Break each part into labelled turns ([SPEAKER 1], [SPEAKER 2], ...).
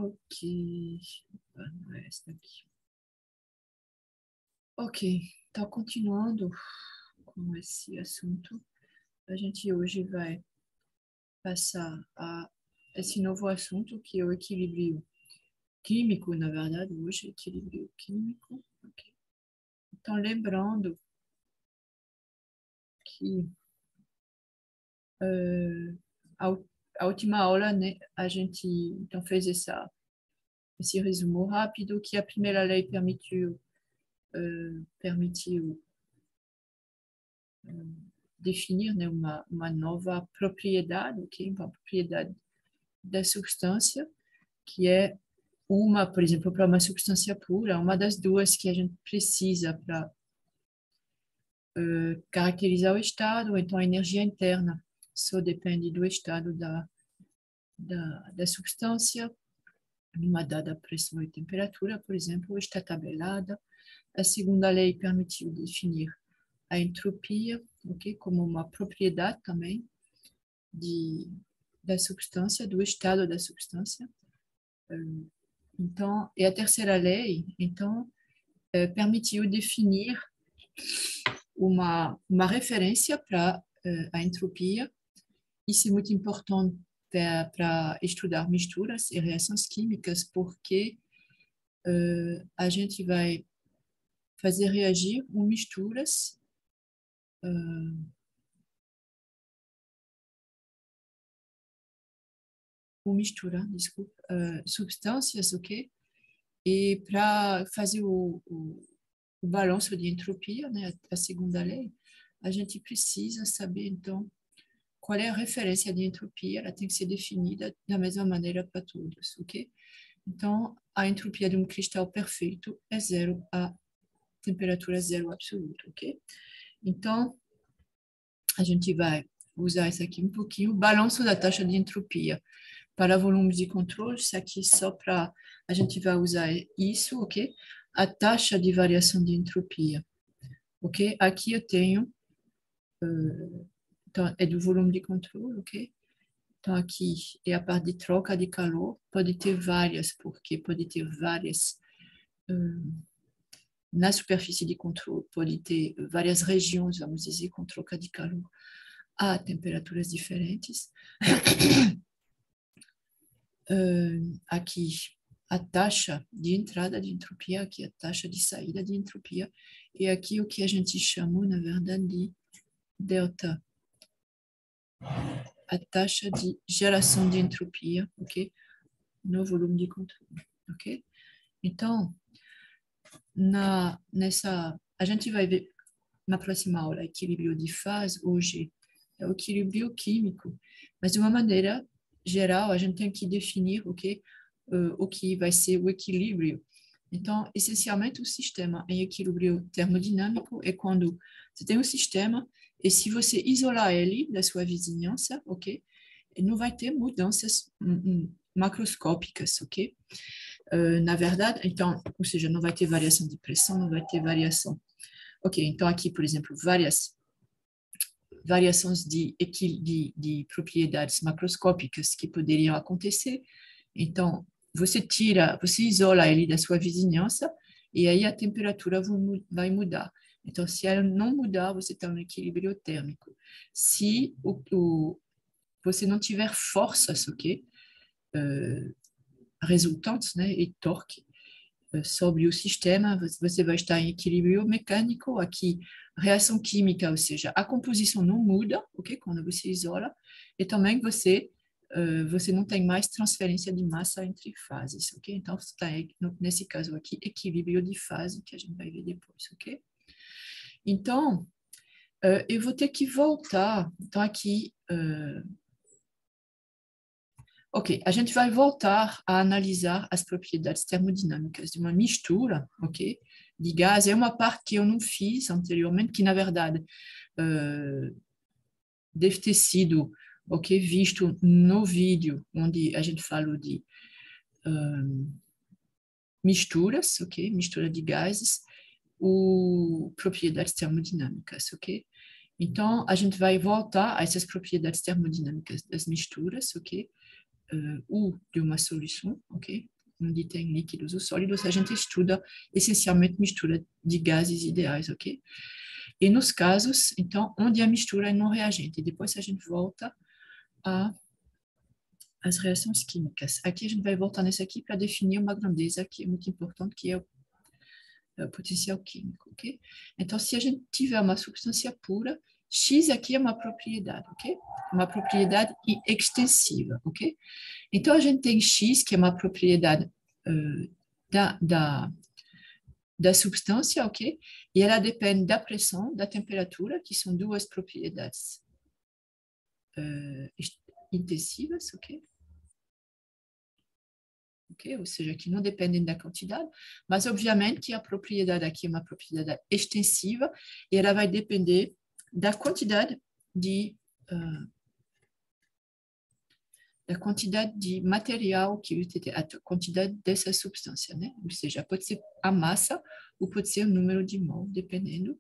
[SPEAKER 1] Ok. Não é essa daqui. Ok, então continuando com esse assunto, a gente hoje vai passar a esse novo assunto que é o equilíbrio químico, na verdade, hoje, equilíbrio químico. Okay. Então, lembrando que a última aula, né, a gente então fez esse resumo rápido que a primeira lei permitiu definir, né, uma nova propriedade, okay? Uma propriedade da substância, que é por exemplo, para uma substância pura, uma das duas que a gente precisa para caracterizar o estado, ou então a energia interna, só depende do estado da substância, numa dada pressão e temperatura, por exemplo, está tabelada. A segunda lei permitiu definir a entropia, okay, como uma propriedade também da substância, do estado da substância. Então, e a terceira lei, então, permitiu definir uma referência para a entropia. Isso é muito importante para estudar misturas e reações químicas, porque a gente vai fazer reagir misturas substâncias, ok? E para fazer o balanço de entropia, né, a segunda lei, a gente precisa saber, então, qual é a referência de entropia, ela tem que ser definida da mesma maneira para todos, ok? Então, a entropia de um cristal perfeito é zero, a temperatura zero absoluta, ok? Então, a gente vai usar isso aqui um pouquinho, balanço da taxa de entropia para volumes de controle, isso aqui só para, a gente vai usar isso, ok? A taxa de variação de entropia, ok? Aqui eu tenho, então, é do volume de controle, ok? Então, aqui é a parte de troca de calor, pode ter várias, porque pode ter várias na superfície de controle, pode ter várias regiões, vamos dizer, com troca de calor a temperaturas diferentes. Aqui a taxa de entrada de entropia, aqui a taxa de saída de entropia, e aqui o que a gente chama, na verdade, de delta, a taxa de geração de entropia, ok? No volume de controle, ok? Então, a gente vai ver na próxima aula equilíbrio de fase, hoje é o equilíbrio químico, mas de uma maneira geral, a gente tem que definir o que vai ser o equilíbrio. Então, essencialmente, o sistema em equilíbrio termodinâmico é quando você tem um sistema e se você isolar ele da sua vizinhança, ok? Não vai ter mudanças macroscópicas, ok? Na verdade, então, ou seja, não vai ter variação de pressão, não vai ter variação. Ok, então aqui, por exemplo, variações de propriedades macroscópicas que poderiam acontecer. Então, você isola ele da sua vizinhança e aí a temperatura vai mudar. Então, se ela não mudar, você está no equilíbrio térmico. Se você não tiver forças, ok? Resultantes, né, e torque sobre o sistema, você vai estar em equilíbrio mecânico, aqui reação química, ou seja, a composição não muda, ok? Quando você isola, e também você não tem mais transferência de massa entre fases, ok? Então, você está, nesse caso aqui, equilíbrio de fase, que a gente vai ver depois, ok? Então, eu vou ter que voltar, então aqui, ok, a gente vai voltar a analisar as propriedades termodinâmicas de uma mistura, ok, de gás. É uma parte que eu não fiz anteriormente, que na verdade deve ter sido, ok, visto no vídeo onde a gente falou de misturas, ok, mistura de gases, propriedades termodinâmicas, ok. Então a gente vai voltar a essas propriedades termodinâmicas das misturas, ok. ou de uma solução, ok? Onde tem líquidos ou sólidos, a gente estuda essencialmente mistura de gases ideais, ok? E nos casos, então, onde a mistura é não reagente. E depois a gente volta às reações químicas. Aqui a gente vai voltar nesse aqui para definir uma grandeza que é muito importante, que é o potencial químico, ok? Então, se a gente tiver uma substância pura, X aqui é uma propriedade, ok? Uma propriedade extensiva, ok? Então, a gente tem X, que é uma propriedade da substância, ok? E ela depende da pressão, da temperatura, que são duas propriedades intensivas, ok? Okay? Ou seja, que não dependem da quantidade, mas obviamente que a propriedade aqui é uma propriedade extensiva e ela vai depender da quantidade de material que a quantidade dessa substância, né? Ou seja, pode ser a massa ou pode ser o número de mol, dependendo.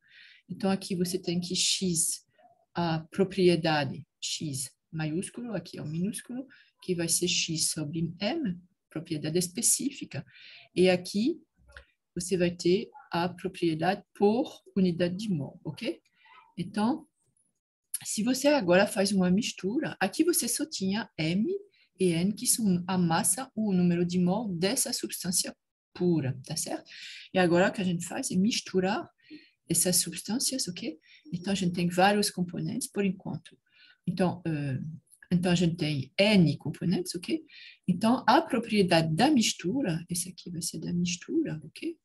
[SPEAKER 1] Então, aqui você tem que X, a propriedade X maiúsculo, aqui é o minúsculo, que vai ser X sobre M, propriedade específica. E aqui você vai ter a propriedade por unidade de mol, ok? Então, se você agora faz uma mistura, aqui você só tinha M e N, que são a massa ou o número de mol dessa substância pura, tá certo? E agora o que a gente faz é misturar essas substâncias, ok? Então, a gente tem vários componentes, por enquanto. Então, a gente tem N componentes, ok? Então, a propriedade da mistura, esse aqui vai ser da mistura, ok?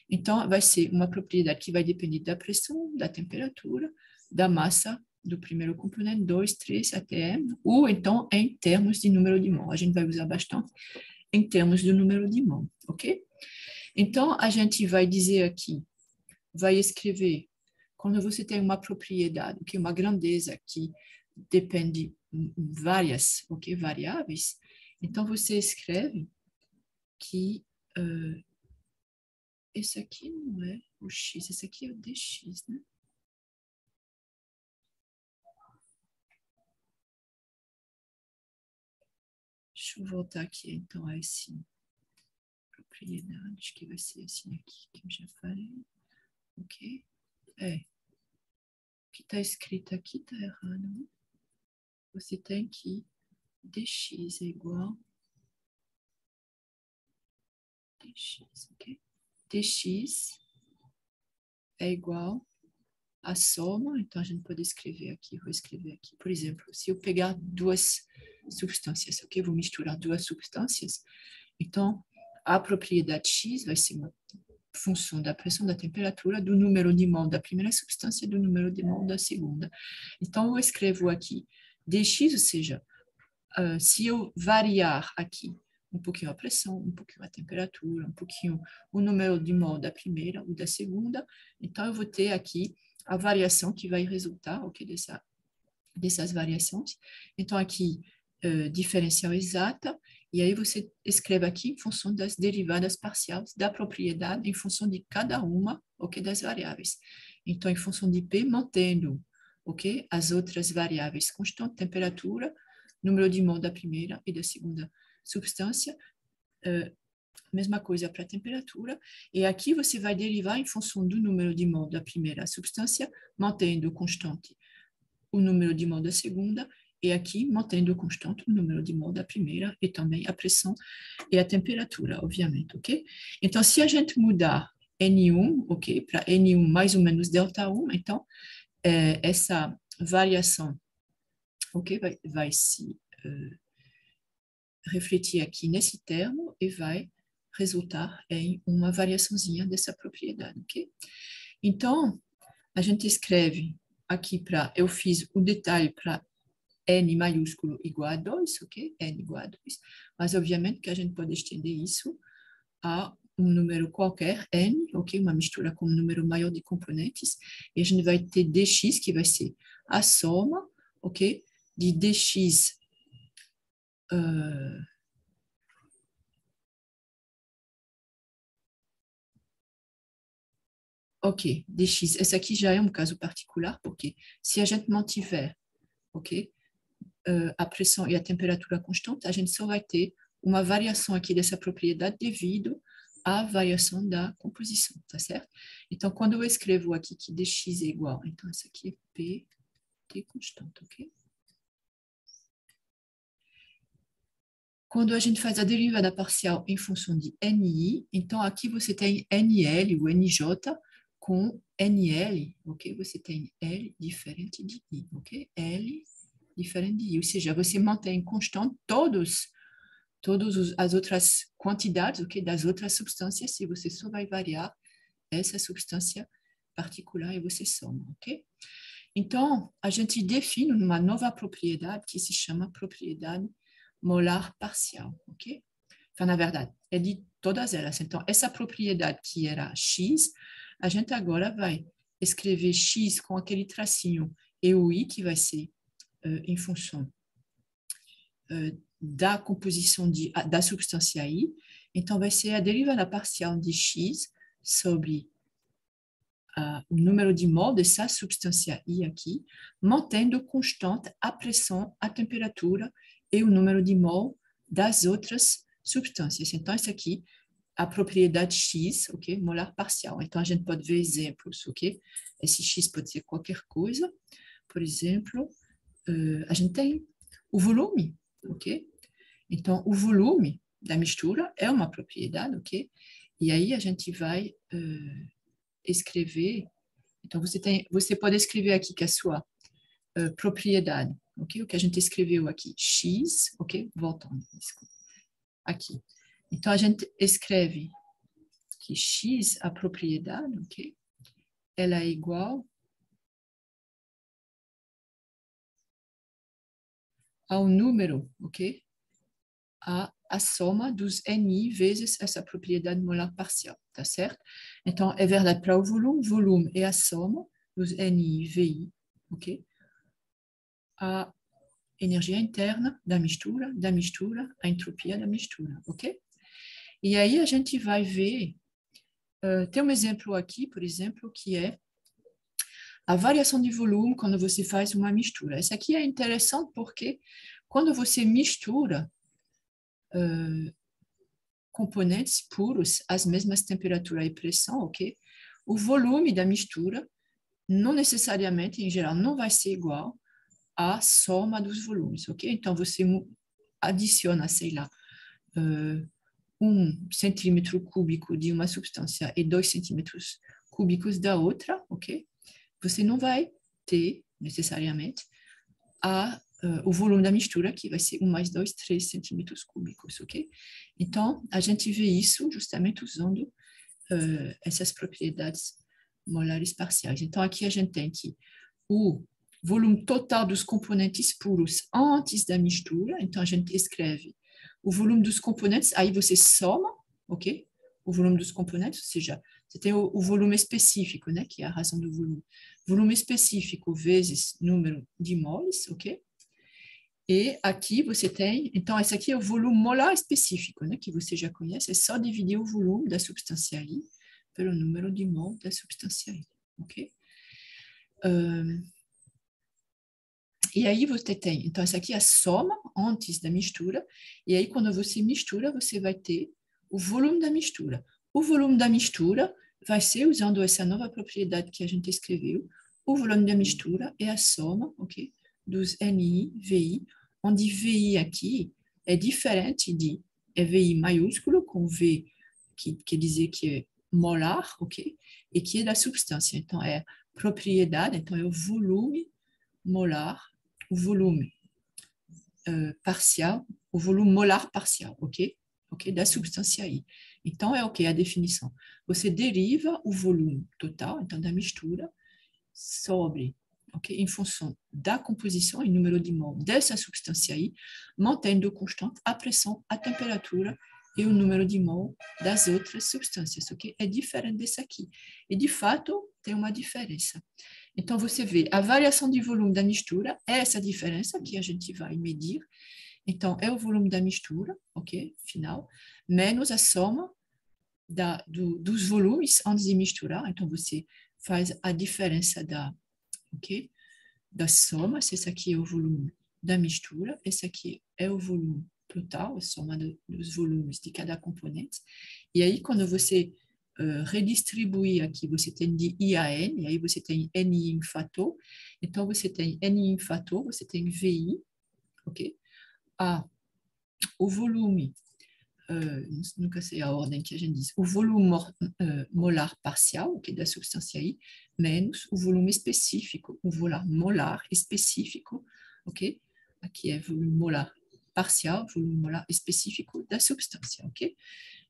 [SPEAKER 1] Então, vai ser uma propriedade que vai depender da pressão, da temperatura, da massa do primeiro componente, 2, 3, até M, ou então em termos de número de mol. A gente vai usar bastante em termos do número de mol, ok? Então, a gente vai dizer aqui, vai escrever, quando você tem uma propriedade, que é uma grandeza que depende várias, ok, variáveis, então você escreve que esse aqui não é o x, esse aqui é o dx, né? Deixa eu voltar aqui, então, a esse propriedade, que vai ser assim aqui, que eu já falei, ok? O que está escrito aqui está errado, né? Você tem que dx é igual dx, ok? Dx é igual a soma, então a gente pode escrever aqui, vou escrever aqui. Por exemplo, se eu pegar duas substâncias, ok? Vou misturar duas substâncias, então a propriedade X vai ser uma função da pressão, da temperatura, do número de mol da primeira substância e do número de mol da segunda. Então eu escrevo aqui dx, ou seja, se eu variar aqui um pouquinho a pressão, um pouquinho a temperatura, um pouquinho o número de mol da primeira ou da segunda, então eu vou ter aqui a variação que vai resultar, ok, dessas variações. Então aqui, diferencial exata, e aí você escreve aqui em função das derivadas parciais da propriedade, em função de cada uma, ok, das variáveis. Então, em função de P, mantendo, ok, as outras variáveis constantes, temperatura, número de mol da primeira e da segunda substância, mesma coisa para a temperatura, e aqui você vai derivar em função do número de mol da primeira substância, mantendo constante o número de mol da segunda, e aqui mantendo constante o número de mol da primeira, e também a pressão e a temperatura, obviamente, ok? Então, se a gente mudar N1, ok, para N1 mais ou menos delta1, então, essa variação, ok, vai se refletir aqui nesse termo e vai resultar em uma variaçãozinha dessa propriedade, ok? Então, a gente escreve aqui para, eu fiz o detalhe para N maiúsculo igual a 2, ok? N igual a 2, mas obviamente que a gente pode estender isso a um número qualquer, N, ok? Uma mistura com um número maior de componentes, e a gente vai ter dx, que vai ser a soma, ok? De dx ok, dx, esse aqui já é um caso particular, porque se a gente mantiver, ok, a pressão e a temperatura constante, a gente só vai ter uma variação aqui dessa propriedade devido à variação da composição, tá certo? Então, quando eu escrevo aqui que dx é igual, então isso aqui é P, T constante, ok? Quando a gente faz a derivada parcial em função de NI, então aqui você tem NL, o NJ, com NL, ok? Você tem L diferente de I, ok? L diferente de I, ou seja, você mantém constante todas as outras quantidades, ok? Das outras substâncias, se você só vai variar essa substância particular e você soma, ok? Então, a gente define uma nova propriedade que se chama propriedade molar parcial, ok? Então, na verdade, é de todas elas. Então, essa propriedade que era X, a gente agora vai escrever X com aquele tracinho e o I, que vai ser em função da composição da substância I. Então, vai ser a derivada parcial de X sobre o número de mol dessa substância I aqui, mantendo constante a pressão, a temperatura e o número de mol das outras substâncias. Então, isso aqui, a propriedade X, ok? Molar parcial. Então, a gente pode ver exemplos, ok? Esse X pode ser qualquer coisa. Por exemplo, a gente tem o volume, ok? Então, o volume da mistura é uma propriedade, ok? E aí a gente vai escrever. Então, você pode escrever aqui que a sua propriedade, ok? O que a gente escreveu aqui, X, ok? Voltando, desculpa. Aqui. Então, a gente escreve que X, a propriedade, ok? Ela é igual ao número, ok? A soma dos NI vezes essa propriedade molar parcial, tá certo? Então, é verdade para o volume é a soma dos NI e VI, ok? A energia interna da mistura, a entropia da mistura, ok? E aí a gente vai ver, tem um exemplo aqui, por exemplo, que é a variação de volume quando você faz uma mistura. Essa aqui é interessante porque quando você mistura componentes puros às mesmas temperaturas e pressão, ok? O volume da mistura não necessariamente, em geral, não vai ser igual à soma dos volumes, ok? Então, você adiciona, sei lá, 1 centímetro cúbico de uma substância e 2 centímetros cúbicos da outra, ok? Você não vai ter, necessariamente, o volume da mistura, que vai ser 1 mais 2, 3 centímetros cúbicos, ok? Então, a gente vê isso justamente usando essas propriedades molares parciais. Então, aqui a gente tem que o volume total dos componentes puros antes da mistura, então a gente escreve o volume dos componentes, aí você soma, ok? O volume dos componentes, ou seja, você tem o volume específico, né, que é a razão do volume. Volume específico vezes número de moles, ok? E aqui você tem, então esse aqui é o volume molar específico, né, que você já conhece, é só dividir o volume da substância I pelo número de mol da substância I, ok? E aí você tem, então essa aqui é a soma antes da mistura, e aí quando você mistura, você vai ter o volume da mistura. O volume da mistura vai ser, usando essa nova propriedade que a gente escreveu, o volume da mistura é a soma, ok? Dos NI, VI, onde VI aqui é diferente de VI maiúsculo, com V que quer dizer que é molar, ok? E que é da substância. Então, é propriedade, então é o volume molar, o volume parcial, o volume molar parcial, ok? Ok? Da substância I. Então, é o que? A definição. Você deriva o volume total, então, da mistura, sobre, ok? Em função da composição e número de mol dessa substância I, mantendo constante a pressão, a temperatura e o número de mol das outras substâncias, ok? É diferente desse aqui. E, de fato, tem uma diferença. Então, você vê, a variação de volume da mistura é essa diferença que a gente vai medir. Então, é o volume da mistura, ok? Final, menos a soma dos volumes antes de misturar. Então, você faz a diferença da soma, se esse aqui é o volume da mistura. Esse aqui é o volume total, a soma dos volumes de cada componente. E aí, quando você redistribuir aqui, você tem de I a N, e aí você tem NI em fator. Então, você tem NI em fator, você tem VI, ok? O volume, nunca sei a ordem que a gente diz, o volume molar parcial, que é da substância I, menos o volume específico, o volume molar específico, ok? Aqui é volume molar parcial, volume molar específico da substância, ok?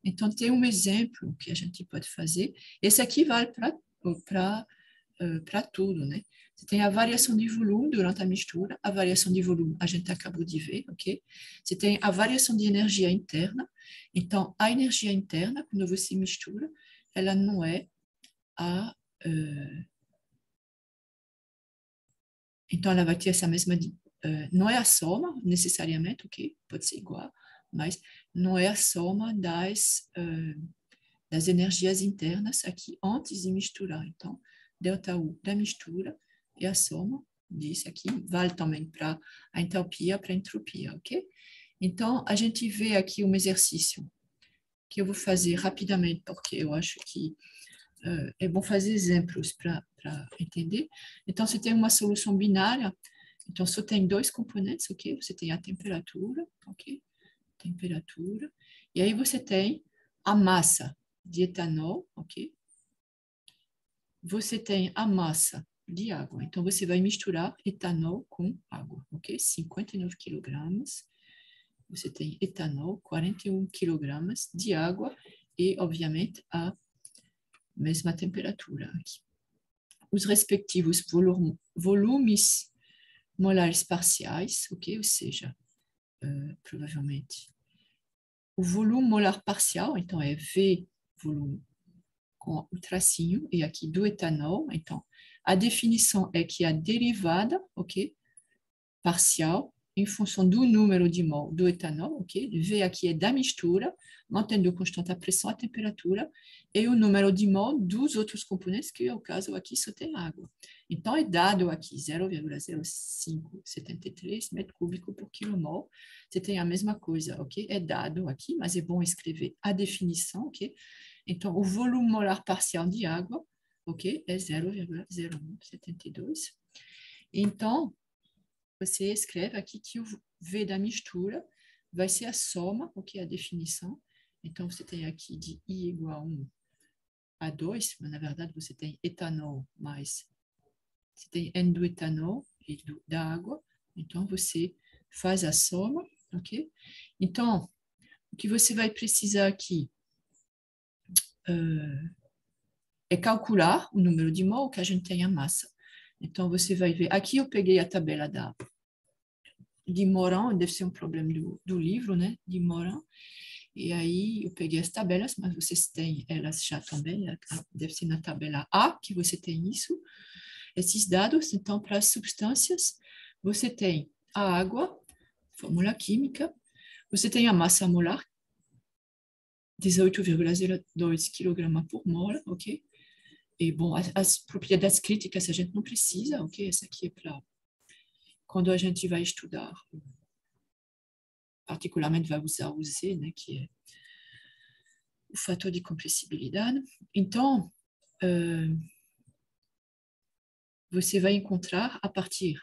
[SPEAKER 1] Então, tem um exemplo que a gente pode fazer. Esse aqui vale para tudo, né? Você tem a variação de volume durante a mistura, a variação de volume a gente acabou de ver, ok? Você tem a variação de energia interna. Então, a energia interna, quando você mistura, ela não é a... então, ela vai ter essa mesma... não é a soma, necessariamente, ok? Pode ser igual, mas não é a soma das energias internas aqui antes de misturar. Então, ΔU da mistura é a soma disso aqui, vale também para a entalpia, para a entropia, ok? Então, a gente vê aqui um exercício que eu vou fazer rapidamente, porque eu acho que é bom fazer exemplos para entender. Então, você tem uma solução binária, então só tem dois componentes, ok? Você tem a temperatura, ok? Temperatura, e aí você tem a massa de etanol, ok? Você tem a massa de água. Então, você vai misturar etanol com água, ok? 59 quilogramas. Você tem etanol, 41 quilogramas de água e, obviamente, a mesma temperatura aqui. Os respectivos volumes molares parciais, ok? Ou seja, provavelmente, o volume molar parcial, então, é V volume com o tracinho, e aqui do etanol. Então, a definição é que a derivada, ok, parcial, em função do número de mol do etanol, ok, V aqui é da mistura, mantendo constante a pressão, a temperatura, e o número de mol dos outros componentes, que é o caso aqui só tem água. Então, é dado aqui 0,0573 metro cúbico por quilomol. Você tem a mesma coisa, ok? É dado aqui, mas é bom escrever a definição, ok? Então, o volume molar parcial de água, ok, é 0,0172. Então, você escreve aqui que o V da mistura vai ser a soma, ok, a definição. Então, você tem aqui de I igual a 1 a 2, mas na verdade você tem etanol mais, você tem N do etanol e da água. Então, você faz a soma, ok? Então, o que você vai precisar aqui é calcular o número de mol que a gente tem a massa. Então, você vai ver, aqui eu peguei a tabela de Morin, deve ser um problema do livro, né, de Morin, e aí eu peguei as tabelas, mas vocês têm elas já também, deve ser na tabela A que você tem isso, esses dados. Então, para as substâncias, você tem a água, fórmula química, você tem a massa molar, 18,02 kg por mol, ok? E, bom, as propriedades críticas a gente não precisa, ok? Essa aqui é para quando a gente vai estudar, particularmente vai usar o Z, né, que é o fator de compressibilidade. Então, você vai encontrar a partir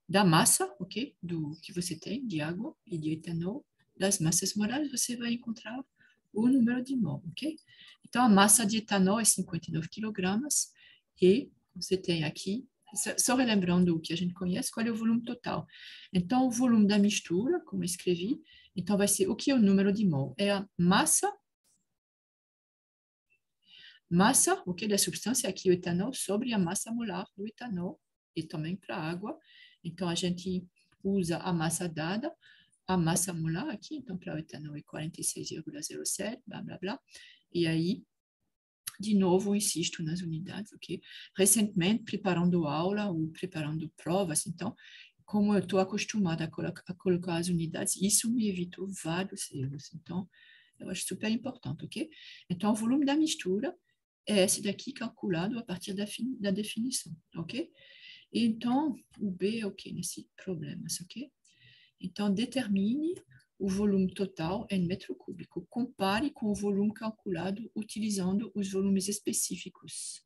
[SPEAKER 1] da massa, ok? Do que você tem de água e de etanol, das massas molares, você vai encontrar o número de mol, ok? Então, a massa de etanol é 59 quilogramas e você tem aqui, só relembrando o que a gente conhece, qual é o volume total. Então, o volume da mistura, como eu escrevi, então vai ser o que é o número de mol? É a massa, ok, da substância, aqui o etanol, sobre a massa molar do etanol, e também para a água. Então, a gente usa a massa dada, a massa molar aqui, então para o etanol é 46,07, blá, blá, blá. E aí, de novo, insisto nas unidades, ok? Recentemente, preparando aula ou preparando provas, então, como eu estou acostumada a colocar as unidades, isso me evitou vários erros. Então, eu acho super importante, ok? Então, o volume da mistura é esse daqui calculado a partir da definição, ok? Então, o B, ok, nesse problemas, ok? Então, determine o volume total em metro cúbico. Compare com o volume calculado utilizando os volumes específicos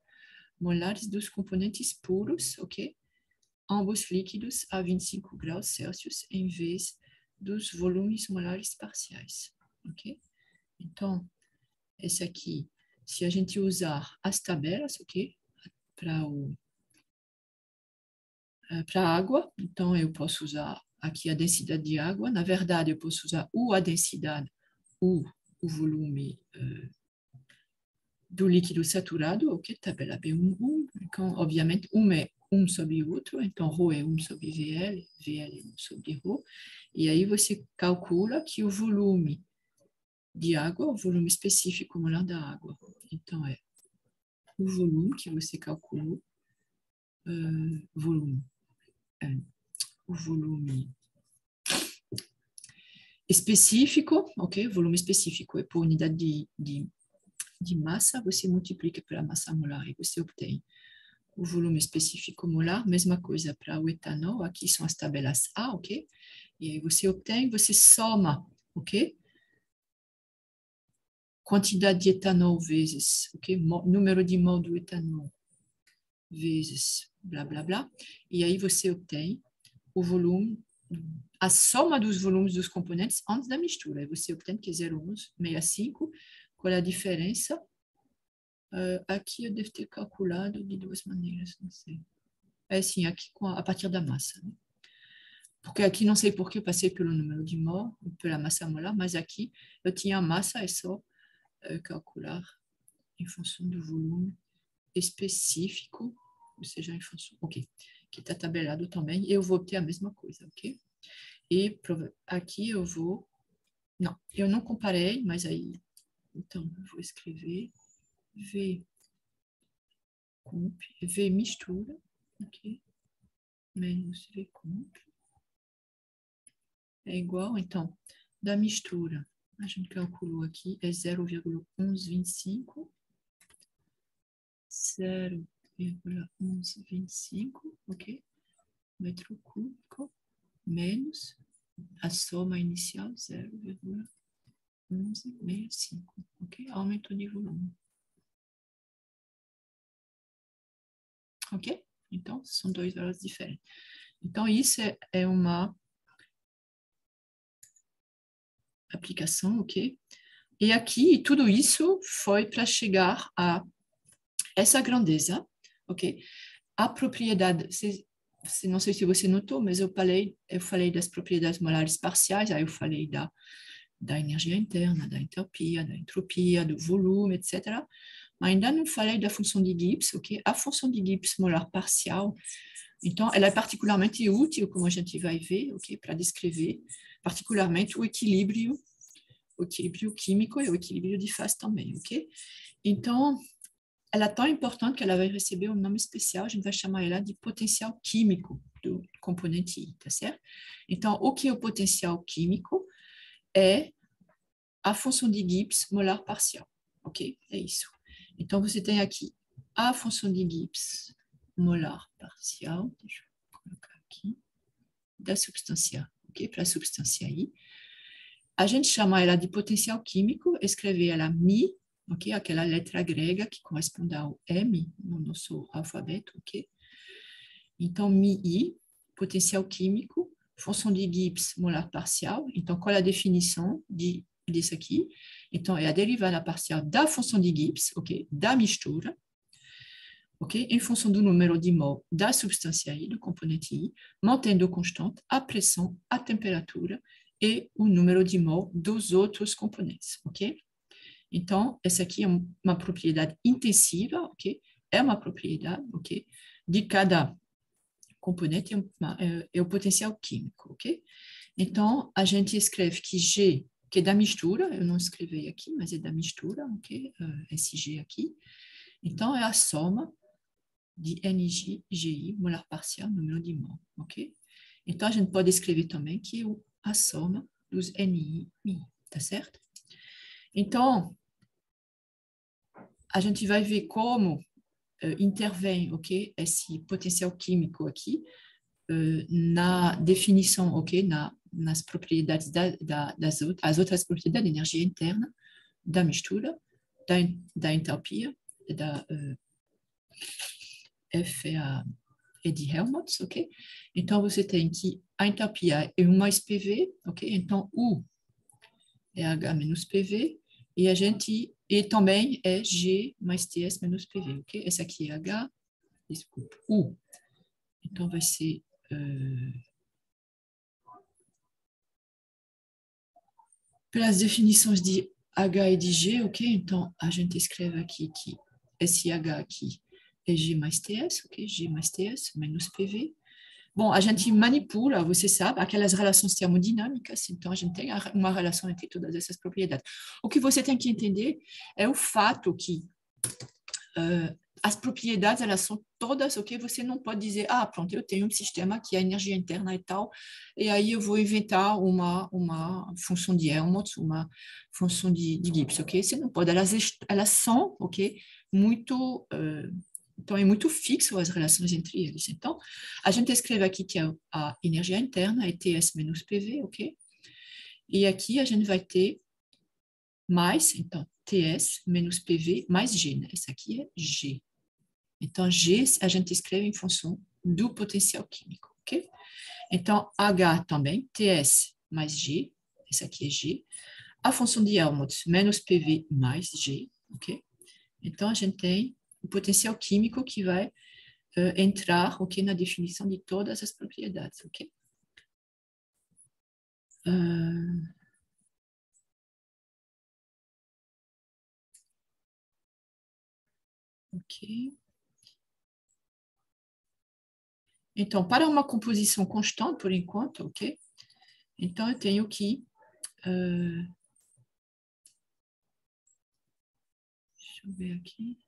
[SPEAKER 1] molares dos componentes puros, ok? Ambos líquidos a 25 graus Celsius em vez dos volumes molares parciais, ok? Então, esse aqui, se a gente usar as tabelas, ok? Para a água, então eu posso usar aqui a densidade de água. Na verdade, eu posso usar ou a densidade ou o volume do líquido saturado, ok? Tabela B1, então, obviamente, é 1 sobre o outro, então ρ é 1 sobre VL, VL é 1 sobre ρ, e aí você calcula que o volume de água, o volume específico molar da água, então é o volume que você calculou, o volume específico, ok? Volume específico é por unidade de massa, você multiplica pela massa molar e você obtém o volume específico molar. Mesma coisa para o etanol, aqui são as tabelas A, ok? E aí você obtém, você soma, ok? Quantidade de etanol vezes, ok? Número de mol do etanol vezes blá, blá, blá. E aí você obtém o volume, a soma dos volumes dos componentes antes da mistura. Aí você obtém que é 0,1165. Qual é a diferença? Aqui eu devo ter calculado de duas maneiras, não sei. É assim, aqui a partir da massa. Né? Porque aqui não sei por que eu passei pelo número de mol, pela massa molar, mas aqui eu tinha a massa, é só calcular em função do volume específico, ou seja, em função, ok, que está tabelado também, eu vou ter a mesma coisa, ok? E aqui eu vou, não, eu não comparei, mas aí, então, eu vou escrever V comp, V mistura, ok? Menos V comp é igual, então, da mistura, a gente calculou aqui, é 0,1125, 0,1125, ok? Metro cúbico, menos a soma inicial, 0,1165, ok? Aumento de volume. Ok? Então, são dois valores diferentes. Então, isso é uma aplicação, ok? E aqui, tudo isso foi para chegar a essa grandeza, ok? A propriedade, não sei se você notou, mas eu falei das propriedades molares parciais, aí eu falei da energia interna, da entalpia, da entropia, do volume, etc. Mas ainda não falei da função de Gibbs, ok? A função de Gibbs molar parcial, então, ela é particularmente útil, como a gente vai ver, ok? Para descrever particularmente o equilíbrio químico e o equilíbrio de fase também, ok? Então, ela é tão importante que ela vai receber um nome especial, a gente vai chamar ela de potencial químico do componente I, tá certo? Então, o que é o potencial químico? É a função de Gibbs molar parcial, ok? É isso. Então, você tem aqui a função de Gibbs molar parcial, deixa eu colocar aqui, da substância, ok? Para a substância I. A gente chama ela de potencial químico, escrever ela Mi, ok? Aquela letra grega que corresponde ao M no nosso alfabeto, ok? Então, Mi-I, potencial químico, função de Gibbs molar parcial. Então, qual é a definição disso aqui? Então, é a derivada parcial da função de Gibbs, ok? Da mistura, ok? Em função do número de mol da substância I, do componente I, mantendo constante a pressão, a temperatura e o número de mol dos outros componentes, ok? Então, essa aqui é uma propriedade intensiva, ok? É uma propriedade, ok? De cada componente é o potencial químico, ok? Então, a gente escreve que G, que é da mistura, eu não escrevi aqui, mas é da mistura, ok? Esse G aqui. Então, é a soma de NG, GI, molar parcial, número de mol, ok? Então, a gente pode escrever também que é a soma dos NI, MI, tá certo? Então, a gente vai ver como intervém, ok, esse potencial químico aqui na definição, ok, nas propriedades das outras propriedades de energia interna da mistura, da entalpia, da FA e de Helmholtz, ok? Então, você tem que a entalpia é 1 mais PV, ok? Então, U é H menos PV, e também é G mais TS menos PV, ok? Esse aqui é H, desculpa, U. Então, vai ser pelas definições de H e de G, ok? Então, a gente escreve aqui que esse H aqui é G mais TS, ok? G mais TS menos PV. Bom, a gente manipula, você sabe, aquelas relações termodinâmicas, então a gente tem uma relação entre todas essas propriedades. O que você tem que entender é o fato que as propriedades, elas são todas, ok? Você não pode dizer, ah, pronto, eu tenho um sistema que a energia interna e tal, e aí eu vou inventar uma função de Helmholtz, uma função de Gibbs, ok? Você não pode, elas são, ok? Muito... então, é muito fixo as relações entre eles. Então, a gente escreve aqui que a energia interna é Ts menos PV, ok? E aqui a gente vai ter mais, então, Ts menos PV mais G, né? Esse aqui é G. Então, G a gente escreve em função do potencial químico, ok? Então, H também, Ts mais G, esse aqui é G. A função de Helmholtz, menos PV mais G, ok? Então, a gente tem o potencial químico que vai entrar, ok, na definição de todas as propriedades, ok? Ok. Então, para uma composição constante, por enquanto, ok? Então, eu tenho que... deixa eu ver aqui.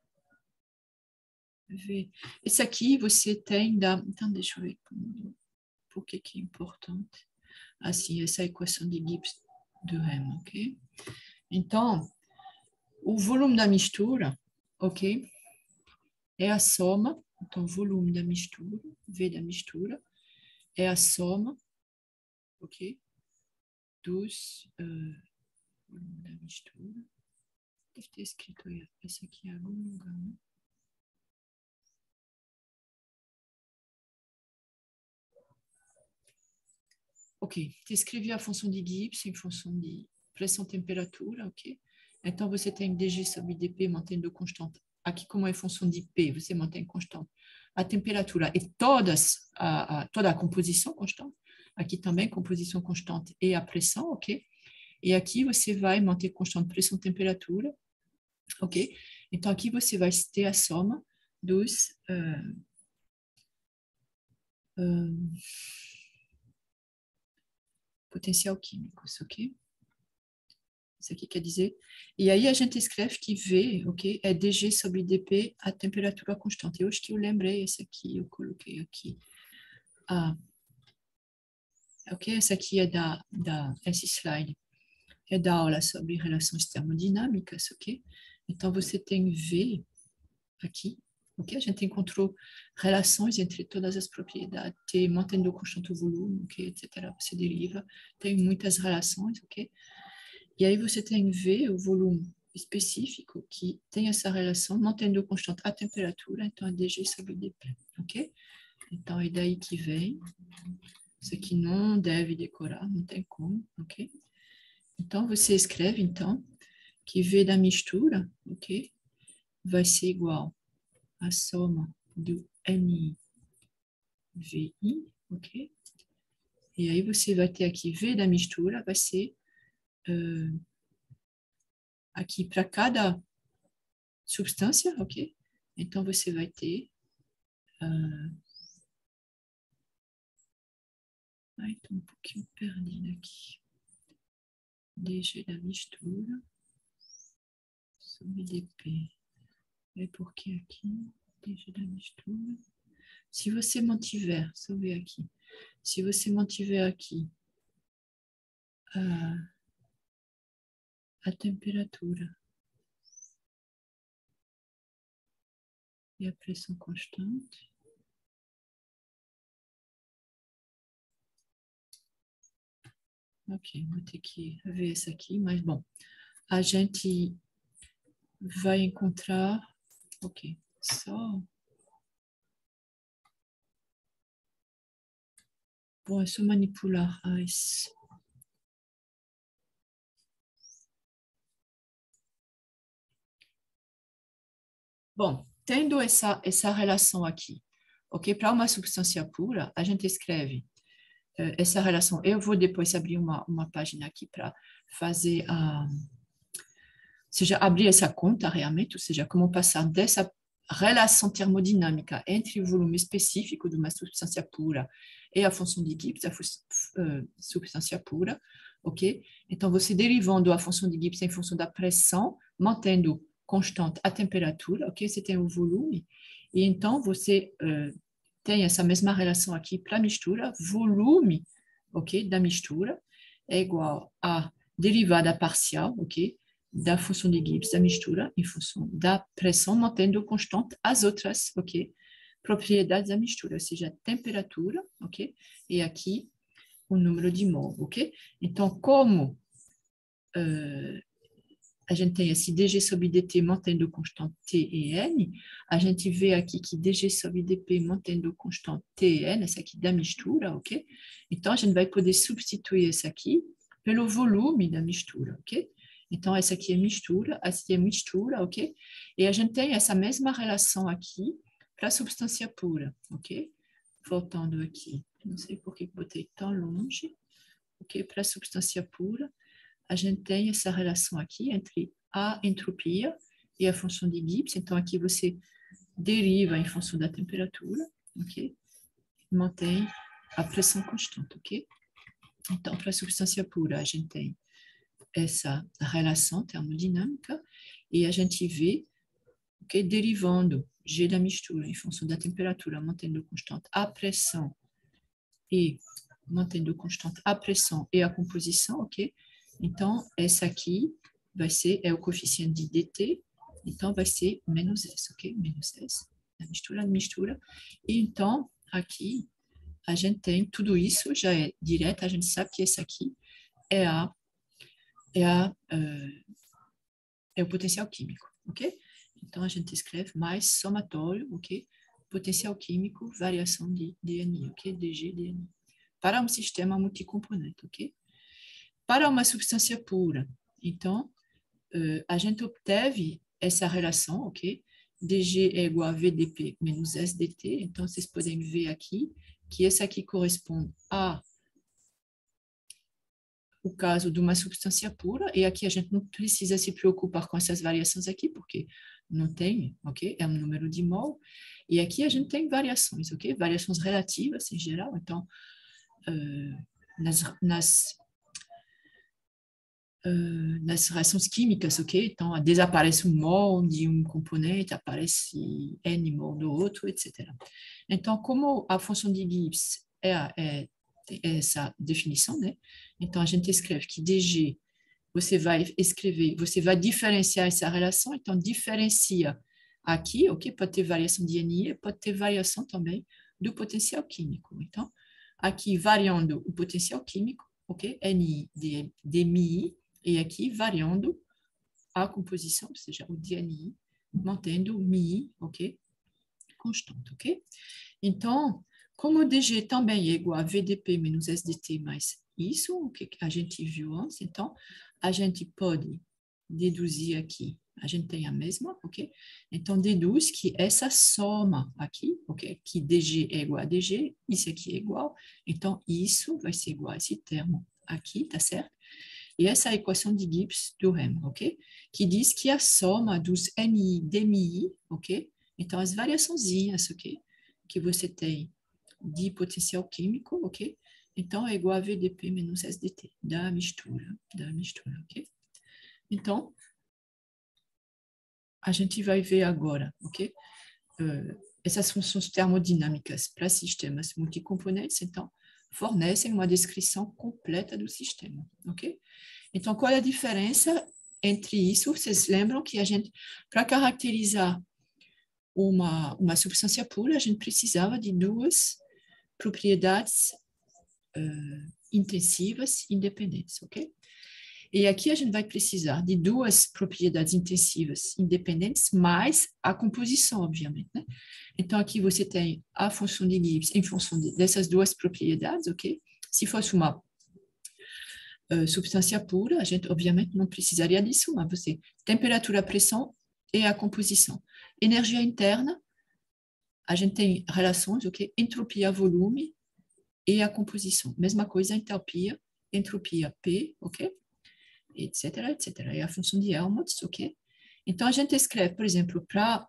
[SPEAKER 1] Esse aqui você tem da... Então, deixa eu ver por que é importante. Assim, essa equação de Gibbs de Rem, ok? Então, o volume da mistura, ok? É a soma, então, volume da mistura, V da mistura, é a soma, ok? Dos... volume da mistura. Deve ter escrito esse aqui em algum lugar, né? Ok, tu escrevi a função de Gibbs em função de pressão-temperatura, ok? Então, você tem dG sobre dP mantendo constante. Aqui, como é função de P, você mantém constante a temperatura e toda a composição constante. Aqui também, composição constante e a pressão, ok? E aqui, você vai manter constante pressão-temperatura, ok? Então, aqui, você vai ter a soma dos... potencial químicos, ok? Isso aqui quer dizer... E aí a gente escreve que V, ok, é dG sobre dP a temperatura constante. Eu acho que eu lembrei esse aqui, eu coloquei aqui. Ah, ok, esse aqui é esse slide é da aula sobre relações termodinâmicas, ok? Então você tem V aqui, ok? A gente encontrou relações entre todas as propriedades, mantendo constante o volume, ok, etc. Você deriva, tem muitas relações, ok? E aí você tem V, o volume específico, que tem essa relação, mantendo constante a temperatura, então é dG sobre dP, ok? Então é daí que vem, isso aqui não deve decorar, não tem como, ok? Então você escreve, então, que V da mistura, ok? Vai ser igual à soma do NI VI, ok? E aí você vai ter aqui V da mistura, vai ser aqui para cada substância, ok? Então, você vai ter... Ai, estou um pouquinho perdida aqui. DG da mistura sobre DP. É porque aqui, DG da mistura... Se você mantiver, deixa eu ver aqui. Se você mantiver aqui a temperatura e a pressão constante. Ok, vou ter que ver essa aqui, mas bom, a gente vai encontrar, ok, só... Bom, é só manipular as... Bom, tendo essa relação aqui, ok? Para uma substância pura, a gente escreve essa relação. Eu vou depois abrir uma página aqui para fazer a... Ou seja, abrir essa conta realmente, ou seja, como passar dessa relação termodinâmica entre o volume específico de uma substância pura e a função de Gibbs, a substância pura, ok? Então, você derivando a função de Gibbs em função da pressão, mantendo constante a temperatura, ok? Você tem o volume, e então você tem essa mesma relação aqui para a mistura, volume, ok? Da mistura é igual a derivada parcial, ok? Da função de Gibbs da mistura em função da pressão, mantendo constante as outras, ok? Propriedades da mistura, ou seja, a temperatura, ok? E aqui o número de mol, ok? Então, como a gente tem esse dG sobre dt mantendo constante T e N, a gente vê aqui que dG sobre dP mantendo constante T e N, essa aqui da mistura, ok? Então, a gente vai poder substituir essa aqui pelo volume da mistura, ok? Então, essa aqui é mistura, ok? E a gente tem essa mesma relação aqui para a substância pura, ok? Voltando aqui, não sei por que botei tão longe, ok? Para a substância pura, a gente tem essa relação aqui entre a entropia e a função de Gibbs. Então, aqui você deriva em função da temperatura, ok? Mantém a pressão constante, ok? Então, para a substância pura, a gente tem essa relação termodinâmica e a gente vê, ok? Derivando G da mistura em função da temperatura, mantendo constante a pressão e mantendo constante a pressão e a composição, ok? Então, essa aqui vai ser, é o coeficiente de dt, então vai ser menos S, ok? Menos S, a mistura. E então, aqui, a gente tem tudo isso, já é direto, a gente sabe que essa aqui é o potencial químico, ok? Então, a gente escreve mais somatório, ok? Potencial químico, variação de dNi, ok? dG, dNi. Para um sistema multicomponente, ok? Para uma substância pura, então, a gente obteve essa relação, ok? dG é igual a VdP menos SdT, então vocês podem ver aqui que esse aqui corresponde a o caso de uma substância pura, e aqui a gente não precisa se preocupar com essas variações aqui, porque não tem, ok? É um número de mol, e aqui a gente tem variações, ok? Variações relativas em geral, então, nas reações químicas, ok? Então, desaparece um mol de um componente, aparece N mol do outro, etc. Então, como a função de Gibbs é essa definição, né? Então, a gente escreve que dG, você vai diferenciar essa relação, então, diferencia aqui, ok? Pode ter variação de NI, pode ter variação também do potencial químico. Então, aqui, variando o potencial químico, ok? NI de MI, e aqui variando a composição, ou seja, o DNI, mantendo MI, ok? Constante, ok? Então, como o DG também é igual a VdP menos SdT mais isso, o que a gente viu antes, então, a gente pode deduzir aqui, a gente tem a mesma, ok? Então, deduz que essa soma aqui, ok? Que DG é igual a DG, isso aqui é igual, então, isso vai ser igual a esse termo aqui, tá certo? E essa é a equação de Gibbs-Durham, ok? Que diz que a soma dos NI, DMI, ok? Então, as variaçõezinhas, ok? Que você tem de potencial químico, ok? Então, é igual a VdP menos SdT, da mistura, ok? Então, a gente vai ver agora, ok? Essas funções termodinâmicas para sistemas multicomponentes, então, fornecem uma descrição completa do sistema, ok? Então, qual é a diferença entre isso? Vocês lembram que a gente, para caracterizar uma substância pura, a gente precisava de duas propriedades intensivas independentes, ok? E aqui a gente vai precisar de duas propriedades intensivas independentes, mais a composição, obviamente, né? Então, aqui você tem a função de Gibbs em função dessas duas propriedades, ok? Se fosse uma substância pura, a gente, obviamente, não precisaria disso, mas você, temperatura, pressão e a composição. Energia interna, a gente tem relações, ok? Entropia, volume e a composição. Mesma coisa, entalpia, entropia, P, ok? Etc, etc. É a função de Helmholtz, ok? Então, a gente escreve, por exemplo, para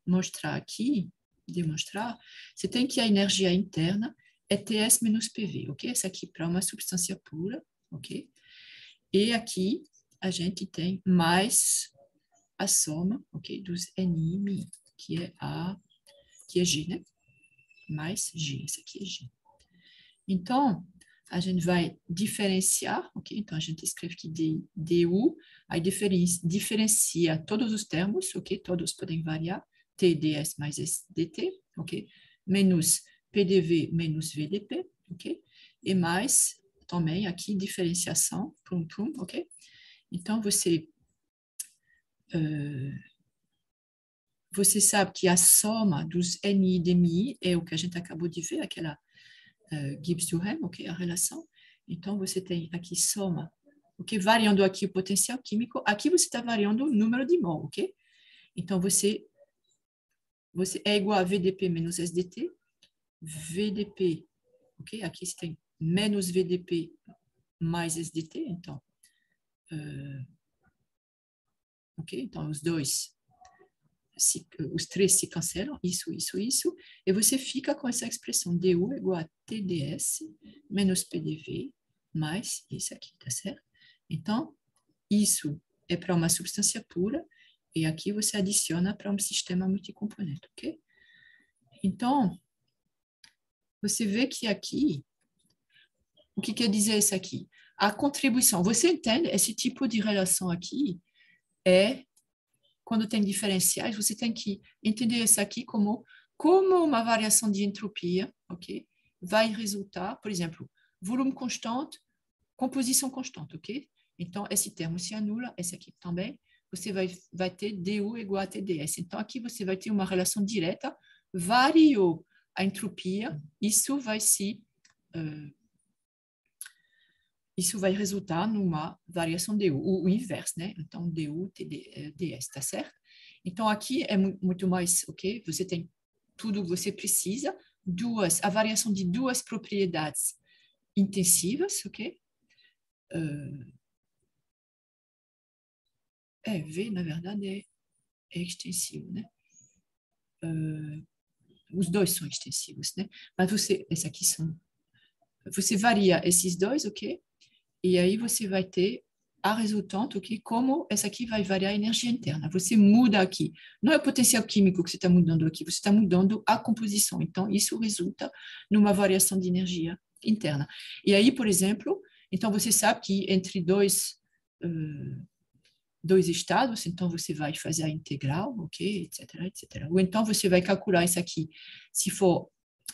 [SPEAKER 1] mostrar aqui, demonstrar, você tem que a energia interna é Ts menos PV, ok? Essa aqui para uma substância pura, ok? E aqui a gente tem mais a soma, ok? Dos NI, que é G, né? Mais G, esse aqui é G. Então, a gente vai diferenciar, ok? Então, a gente escreve aqui du, aí diferencia todos os termos, ok? Todos podem variar, TDS mais SDT, ok? Menos PDV menos VDP, ok? E mais, também, aqui, diferenciação, ok? Então, você sabe que a soma dos NI e DMI é o que a gente acabou de ver, aquela Gibbs-Duhem, ok? A relação. Então, você tem aqui soma, ok? Variando aqui o potencial químico. Aqui você está variando o número de mol, ok? Então, você é igual a VDP menos SDT. VDP, ok? Aqui você tem menos VDP mais SDT. Então, ok? Então, os três se cancelam, isso, e você fica com essa expressão du igual a TDS menos PDV mais isso aqui, tá certo? Então, isso é para uma substância pura, e aqui você adiciona para um sistema multicomponente, ok? Então, você vê que aqui, o que quer dizer isso aqui? A contribuição, você entende? Esse tipo de relação aqui é quando tem diferenciais, você tem que entender isso aqui como uma variação de entropia, ok? Vai resultar, por exemplo, volume constante, composição constante, ok? Então, esse termo se anula, esse aqui também, você vai ter du igual a TdS. Então, aqui você vai ter uma relação direta, variou a entropia, isso vai resultar numa variação du, o inverso, né? Então, du, ds, tá certo? Então, aqui é muito mais, ok? Você tem tudo que você precisa, a variação de duas propriedades intensivas, ok? V, na verdade, é extensivo, né? Os dois são extensivos, né? Mas você varia esses dois, ok? E aí você vai ter a resultante, ok? Como essa aqui vai variar a energia interna. Você muda aqui. Não é o potencial químico que você está mudando aqui, você está mudando a composição. Então, isso resulta numa variação de energia interna. E aí, por exemplo, então você sabe que entre dois estados, então você vai fazer a integral, ok, etc, etc. Ou então você vai calcular isso aqui. Se for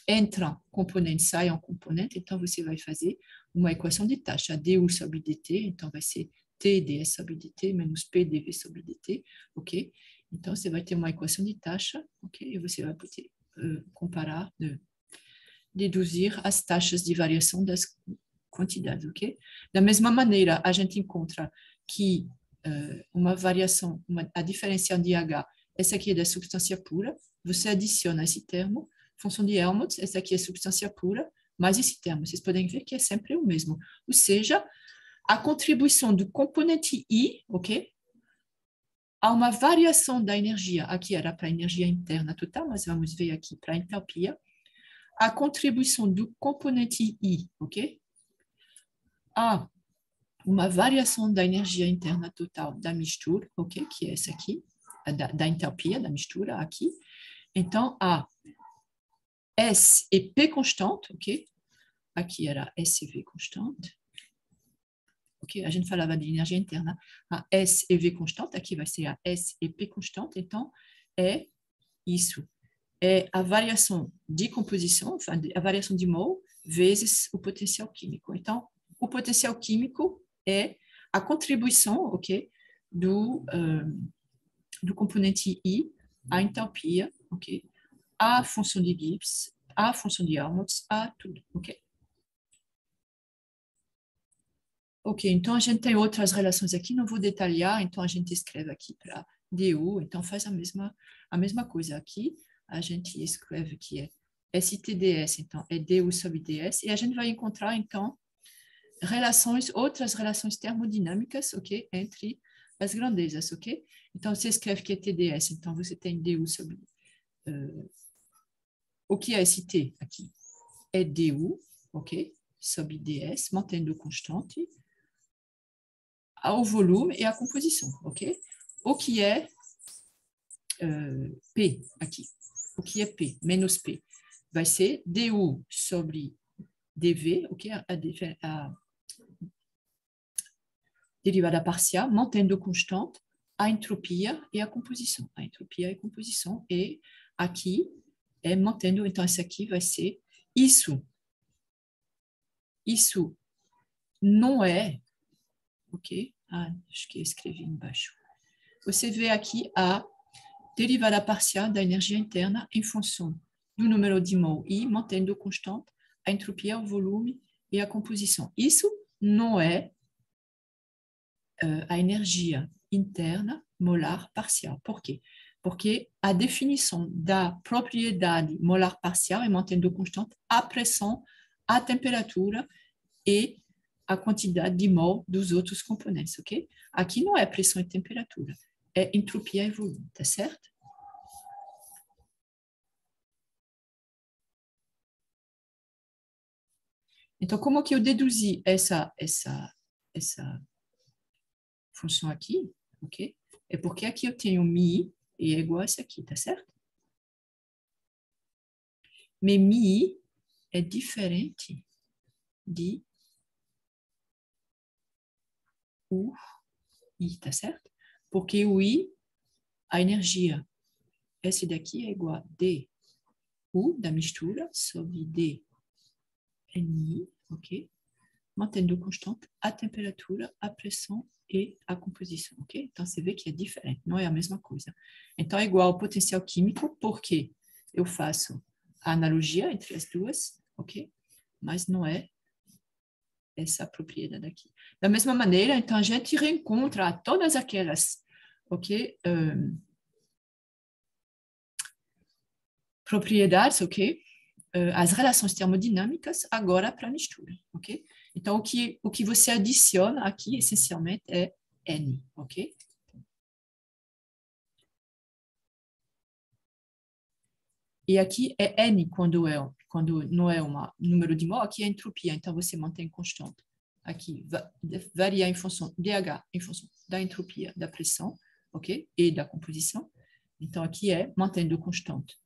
[SPEAKER 1] entra componente, sai um componente, então você vai fazer uma equação de taxa, du sobre dt, então vai ser t ds sobre dt menos p dv sobre dt, ok? Então você vai ter uma equação de taxa, ok? E você vai poder comparar, deduzir as taxas de variação das quantidades, ok? Da mesma maneira, a gente encontra que uma variação, a diferencial de H, essa aqui é da substância pura, você adiciona esse termo, função de Helmholtz, essa aqui é substância pura, mais esse termo. Vocês podem ver que é sempre o mesmo. Ou seja, a contribuição do componente I, ok? Há uma variação da energia. Aqui era para a energia interna total, mas vamos ver aqui para a entalpia. A contribuição do componente I, ok? Há uma variação da energia interna total da mistura, ok? Que é essa aqui, da entalpia da mistura aqui. Então, há S e P constante, ok? Aqui era S e V constante. Ok? A gente falava de energia interna. A S e V constante, aqui vai ser a S e P constante. Então, é Isso é a variação de composição, a variação de mol, vezes o potencial químico. Então, o potencial químico é a contribuição, ok, do componente I à entalpia, ok, à função de Gibbs, à função de Helmholtz, a tudo, ok? Ok, então a gente tem outras relações aqui, não vou detalhar, então a gente escreve aqui para DU, então faz a mesma coisa aqui, a gente escreve que é STDS, então é DU sobre DS, e a gente vai encontrar, então, outras relações termodinâmicas, ok, entre as grandezas, ok? Então, você escreve que é TDS, então você tem DU sobre... o que é esse T aqui? É DU, ok, sobre DS, mantendo constante, ao volume e à composição, ok? O que é P aqui? O que é P? Menos P. Vai ser du sobre dv, ok? A derivada parcial, mantendo constante a entropia e a composição. A entropia e a composição. E aqui é mantendo, então esse aqui vai ser isso. Isso não é, ok? Acho que eu escrevi embaixo. Você vê aqui a derivada parcial da energia interna em função do número de mol I, mantendo constante a entropia, o volume e a composição. Isso não é a energia interna molar parcial. Por quê? Porque a definição da propriedade molar parcial é mantendo constante a pressão, a temperatura e a quantidade de mol dos outros componentes, ok? Aqui não é pressão e temperatura, é entropia e volume, tá certo? Então, como que eu deduzi essa função aqui, ok? É porque aqui eu tenho mi e é igual a esse aqui, tá certo? Mas mi é diferente de o I, tá certo? Porque o I, a energia, esse daqui é igual a D, U da mistura sobre D, Ni, ok? Mantendo constante a temperatura, a pressão e a composição, ok? Então, você vê que é diferente, não é a mesma coisa. Então, é igual ao potencial químico, porque eu faço a analogia entre as duas, ok? Mas não é essa propriedade aqui. Da mesma maneira, então, a gente reencontra todas aquelas, ok? Propriedades, ok? As relações termodinâmicas agora para a mistura, ok? Então, o que você adiciona aqui, essencialmente, é N, ok? E aqui é N quando não é um número de mol, aqui é entropia, então você mantém constante. Aqui varia em função dH, em função da entropia, da pressão, ok? E da composição. Então, aqui é mantendo constante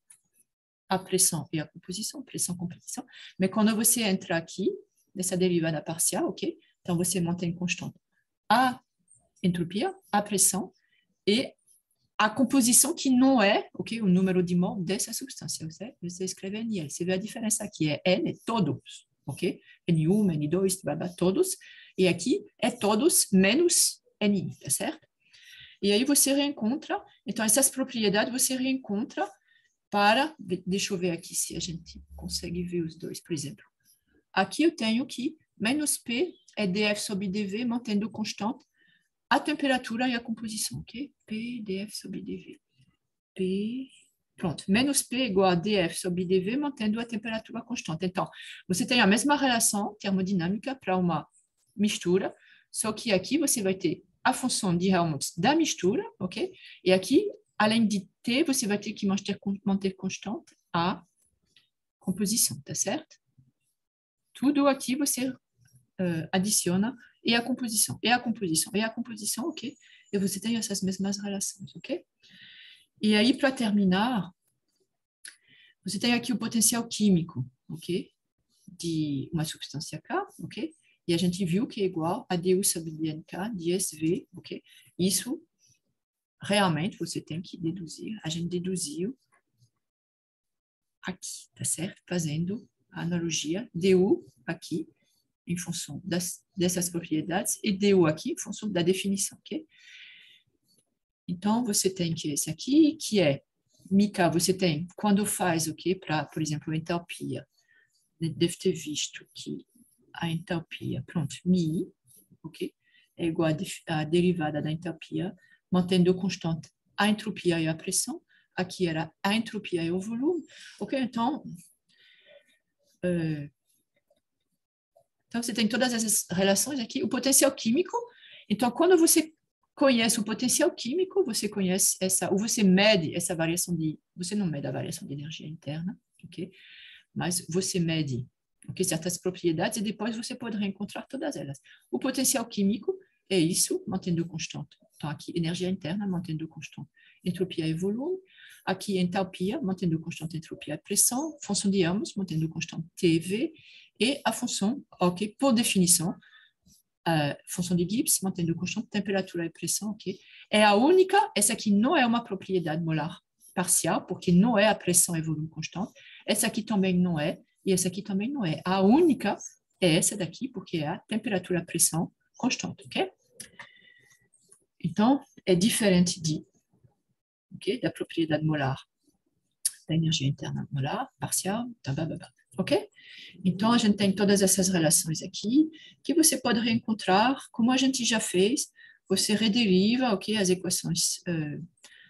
[SPEAKER 1] a pressão e a composição, pressão, composição. Mas quando você entra aqui, nessa derivada parcial, ok? Então, você mantém constante a entropia, a pressão e a composição que não é, ok, o número de mol dessa substância. Você escreve NL. Você vê a diferença aqui, é N, todos, ok? N1, N2, blá, blá, todos. E aqui é todos menos Ni, tá certo? E aí você reencontra, então essas propriedades você reencontra para, deixa eu ver aqui se a gente consegue ver os dois, por exemplo. Aqui eu tenho que menos P é dF sobre dV, mantendo constante a temperatura e a composição, ok? P, dF sobre dV. P, pronto. Menos P igual a dF sobre dV, mantendo a temperatura constante. Então, você tem a mesma relação termodinâmica para uma mistura, só que aqui você vai ter a função de Helmholtz da mistura, ok? E aqui, além de T, você vai ter que manter constante a composição, tá certo? Tudo aqui você adiciona e a composição, e a composição, e a composição, ok? E você tem essas mesmas relações, ok? E aí, para terminar, você tem aqui o potencial químico, ok? De uma substância K, ok? E a gente viu que é igual a du sobre dnk, dsv, ok? Isso, realmente, você tem que deduzir. A gente deduziu aqui, tá certo? Fazendo a analogia du aqui, em função dessas propriedades, e du aqui, em função da definição, ok? Então, você tem que esse aqui, que é, Mika, você tem, quando faz o quê? Para, por exemplo, entalpia. Deve ter visto que a entalpia, pronto, Mi, ok? É igual a derivada da entalpia, mantendo constante a entropia e a pressão. Aqui era a entropia e o volume, ok? Então, você tem todas essas relações aqui. O potencial químico, então, quando você conhece o potencial químico, você conhece essa, ou você mede essa variação de, você não mede a variação de energia interna, ok? Mas você mede, ok, certas propriedades e depois você pode reencontrar todas elas. O potencial químico é isso, mantendo constante. Então, aqui, energia interna, mantendo constante entropia e volume. Aqui, entalpia, mantendo constante entropia e pressão. Função de ambos, mantendo constante TV. E a função, ok, por definição, função de Gibbs, mantendo constante temperatura e pressão, ok? É a única, essa aqui não é uma propriedade molar parcial, porque não é a pressão e volume constante. Essa aqui também não é, e essa aqui também não é. A única é essa daqui, porque é a temperatura e pressão constante, ok? Então, é diferente da propriedade molar, da energia interna molar, parcial, ok? Então, a gente tem todas essas relações aqui, que você pode reencontrar, como a gente já fez, você rederiva, ok, as equações,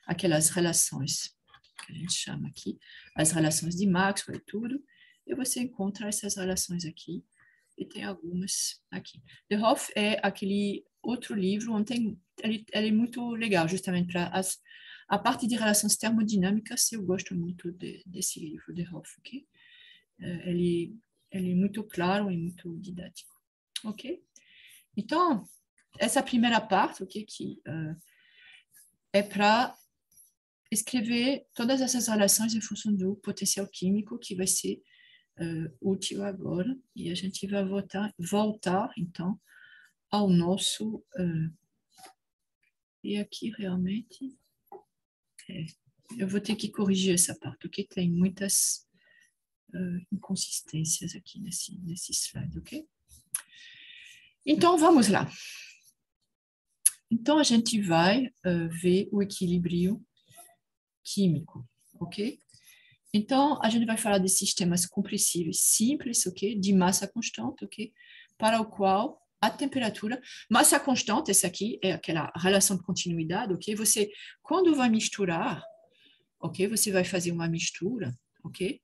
[SPEAKER 1] aquelas relações que a gente chama aqui, as relações de Maxwell e tudo, e você encontra essas relações aqui, e tem algumas aqui. De Hoff é aquele outro livro, onde tem, ele é muito legal, justamente para a parte de relações termodinâmicas, eu gosto muito desse livro, de Hoff, ok? Ele é muito claro e muito didático, ok? Então, essa primeira parte, ok, que é para escrever todas essas relações em função do potencial químico, que vai ser útil agora, e a gente vai voltar então, ao nosso... e aqui, realmente, eu vou ter que corrigir essa parte, ok? Tem muitas inconsistências aqui nesse slide, ok? Então, vamos lá. Então, a gente vai ver o equilíbrio químico, ok? Então, a gente vai falar de sistemas compressíveis simples, ok? De massa constante, ok? Para o qual a temperatura... Massa constante, essa aqui é aquela relação de continuidade, ok? Você, quando vai misturar, ok? Você vai fazer uma mistura, ok?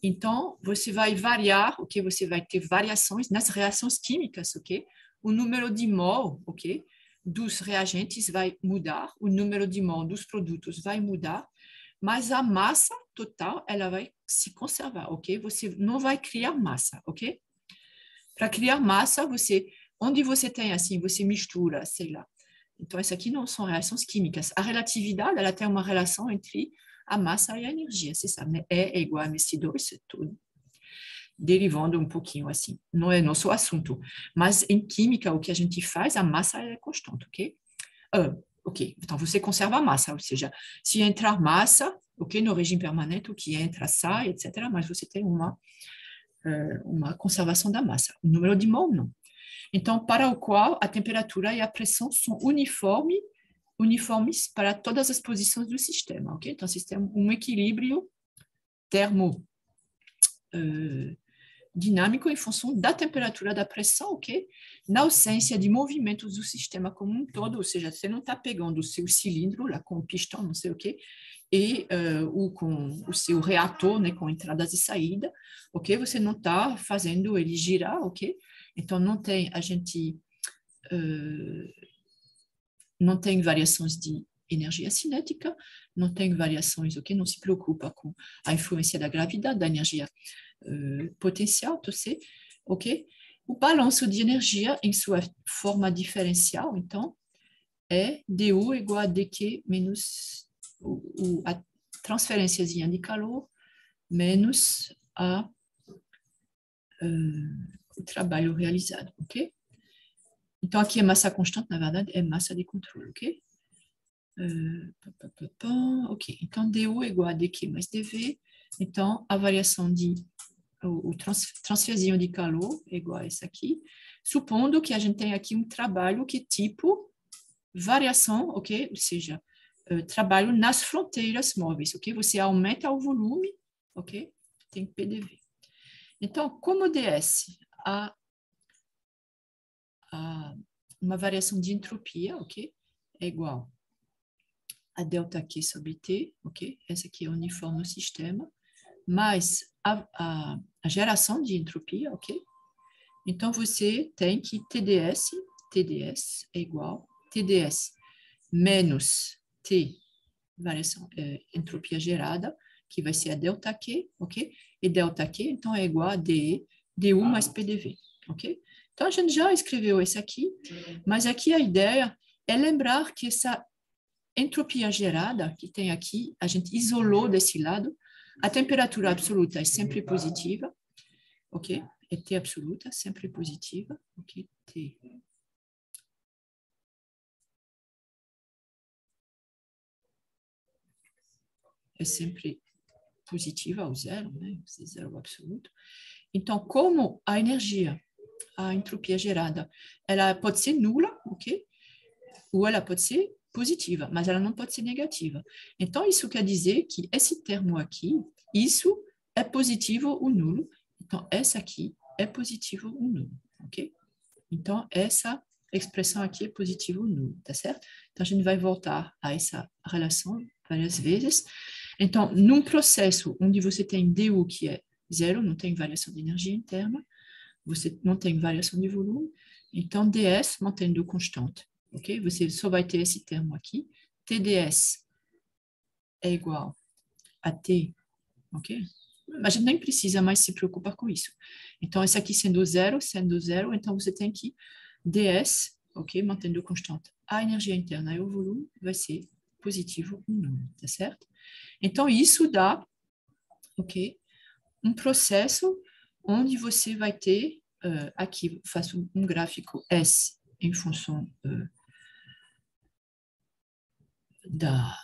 [SPEAKER 1] Então, você vai variar, ok? Você vai ter variações nas reações químicas, ok? O número de mol, ok? Dos reagentes vai mudar, o número de mol dos produtos vai mudar, mas a massa total, ela vai se conservar, ok? Você não vai criar massa, ok? Para criar massa, onde você tem assim, você mistura, sei lá. Então, essas aqui não são reações químicas. A relatividade, ela tem uma relação entre a massa e a energia, você sabe, né? E é igual a MC2, tudo. Derivando um pouquinho assim. Não é nosso assunto. Mas em química, o que a gente faz, a massa é constante, ok? Ok, então você conserva a massa, ou seja, se entrar massa, ok, no regime permanente, o que entra, sai, etc., mas você tem uma conservação da massa. O número de mol, não. Então, para o qual a temperatura e a pressão são uniformes para todas as posições do sistema, ok? Então, sistema um equilíbrio dinâmico em função da temperatura, da pressão, ok? Na ausência de movimentos do sistema como um todo, ou seja, você não está pegando o seu cilindro lá com o pistão, não sei o quê, e ou com o seu reator, né, com entradas e saída, ok? Você não está fazendo ele girar, ok? Então não tem não tem variações de energia cinética, não tem variações, ok? Não se preocupa com a influência da gravidade, da energia potencial, ok? O balanço de energia em sua forma diferencial, então, é du igual a dq menos a transferênciazinha de calor menos o trabalho realizado, ok? Então, aqui é massa constante, na verdade, é massa de controle, ok? Ok, então du igual a dq mais dv Então, a variação o transferzinho de calor é igual a esse aqui, supondo que a gente tem aqui um trabalho que é tipo variação, ok? Ou seja, trabalho nas fronteiras móveis, ok? Você aumenta o volume, ok? Tem PDV. Então, como ds uma variação de entropia, ok? É igual a ΔQ sobre T, ok? Essa aqui é o uniforme no sistema, mais a geração de entropia, ok? Então, você tem que TDS é igual TDS menos T, variação, entropia gerada, que vai ser a ΔQ, ok? E ΔQ, então, é igual a DU mais PDV, ok? Então, a gente já escreveu esse aqui, mas aqui a ideia é lembrar que essa entropia gerada que tem aqui, a gente isolou desse lado, a temperatura absoluta é sempre positiva, ok? É T absoluta, sempre positiva, ok? T. É sempre positiva ao zero, né? Zero absoluto. Então, como a energia, a entropia gerada, ela pode ser nula, ok? Ou ela pode ser positiva, mas ela não pode ser negativa. Então, isso quer dizer que esse termo aqui, isso é positivo ou nulo. Então, essa aqui é positivo ou nulo, ok? Então, essa expressão aqui é positivo ou nulo, tá certo? Então, a gente vai voltar a essa relação várias vezes. Então, num processo onde você tem dU que é zero, não tem variação de energia interna, você não tem variação de volume, então ds mantendo constante, ok? Você só vai ter esse termo aqui, TDS é igual a T, ok? A gente nem precisa mais se preocupar com isso. Então, esse aqui sendo zero, então você tem que ds, ok? Mantendo constante a energia interna e o volume vai ser positivo ou nulo, tá certo? Então, isso dá, ok? Um processo onde você vai ter, aqui faço um gráfico S em função da...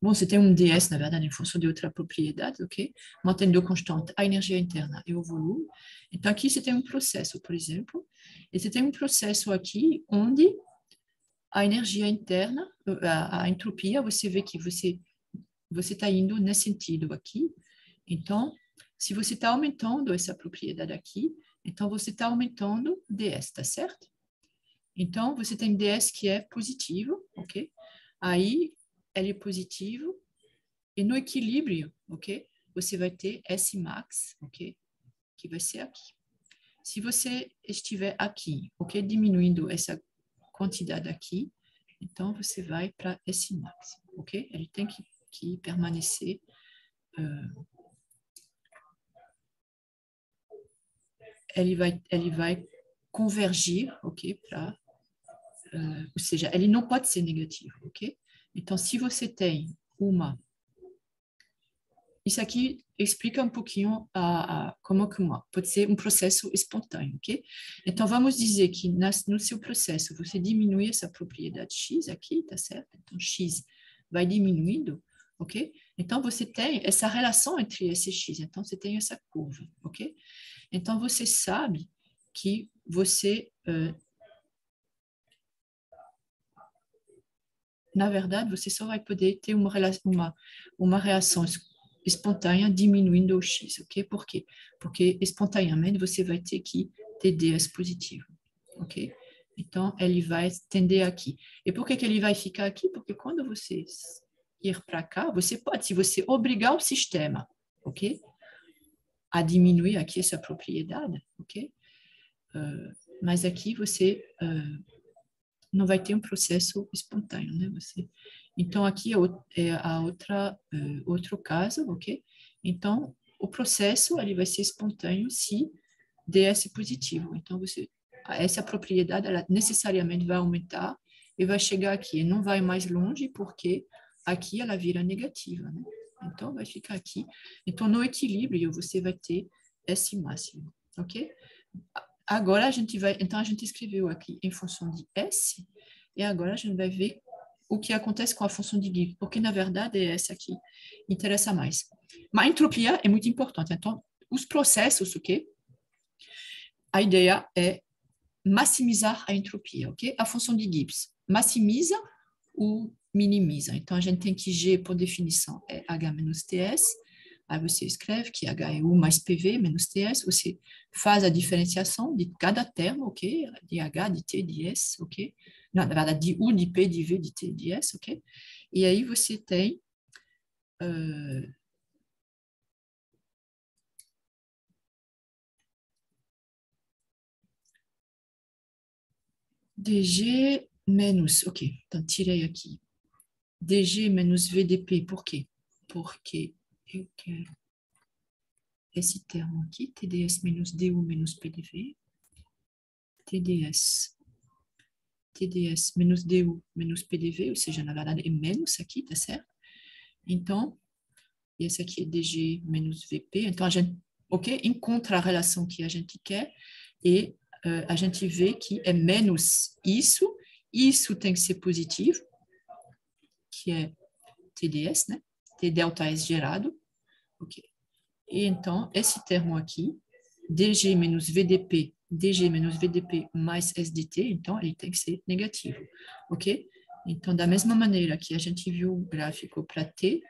[SPEAKER 1] Bom, você tem um ds, na verdade, em função de outra propriedade, ok? Mantendo constante a energia interna e o volume. Então, aqui você tem um processo, por exemplo, e você tem um processo aqui onde a energia interna, a entropia, você vê que você está indo nesse sentido aqui. Então, se você está aumentando essa propriedade aqui, então você está aumentando ds, tá certo? Então, você tem ds que é positivo, ok? Aí, ele é positivo, e no equilíbrio, ok? Você vai ter S max, ok? Que vai ser aqui. Se você estiver aqui, ok? Diminuindo essa quantidade aqui, então você vai para S max, ok? Ele tem que permanecer ele vai convergir, ok, ou seja, ele não pode ser negativo, ok? Então, se você tem isso aqui explica um pouquinho como que pode ser um processo espontâneo, ok? Então, vamos dizer que no seu processo você diminui essa propriedade x aqui, tá certo? Então, x vai diminuindo, ok? Então, você tem essa relação entre esse x, então você tem essa curva, ok? Então, você sabe que você, na verdade, você só vai poder ter uma reação espontânea diminuindo o x, ok? Por quê? Porque espontaneamente você vai ter que ter ds positivo, ok? Então, ele vai tender aqui. E por que ele vai ficar aqui? Porque quando você ir para cá, você pode, se você obrigar o sistema, ok? A diminuir aqui essa propriedade, ok? Mas aqui você não vai ter um processo espontâneo, né? Então, aqui é outro caso, ok? Então, o processo ele vai ser espontâneo se ds positivo. Então, essa propriedade ela necessariamente vai aumentar e vai chegar aqui. E não vai mais longe porque aqui ela vira negativa, né? Então, vai ficar aqui. Então, no equilíbrio, você vai ter S máximo, ok? Agora, então a gente escreveu aqui em função de S, e agora a gente vai ver o que acontece com a função de Gibbs, porque, na verdade, é essa aqui interessa mais. Mas a entropia é muito importante. Então, os processos, ok? A ideia é maximizar a entropia, ok? A função de Gibbs maximiza ou minimiza. Então, a gente tem que G, por definição, é H menos TS. Aí você escreve que H é U mais PV menos TS. Você faz a diferenciação de cada termo, ok? De H, de T, de S, ok? Não, na verdade, de U, de P, de V, de T, de S, ok? E aí você tem DG menos, ok, então tirei aqui. DG menos VDP, por quê? Porque eu quero esse termo aqui, TDS menos DU menos PDV, TDS menos DU menos PDV, ou seja, na verdade é menos aqui, tá certo? Então, esse aqui é DG menos VP, então a gente, ok, encontra a relação que a gente quer e a gente vê que é menos isso tem que ser positivo, que é TDS, né? T delta S gerado, ok? E então, esse termo aqui, DG menos VDP mais SDT, então ele tem que ser negativo, ok? Então, da mesma maneira que a gente viu o gráfico para T,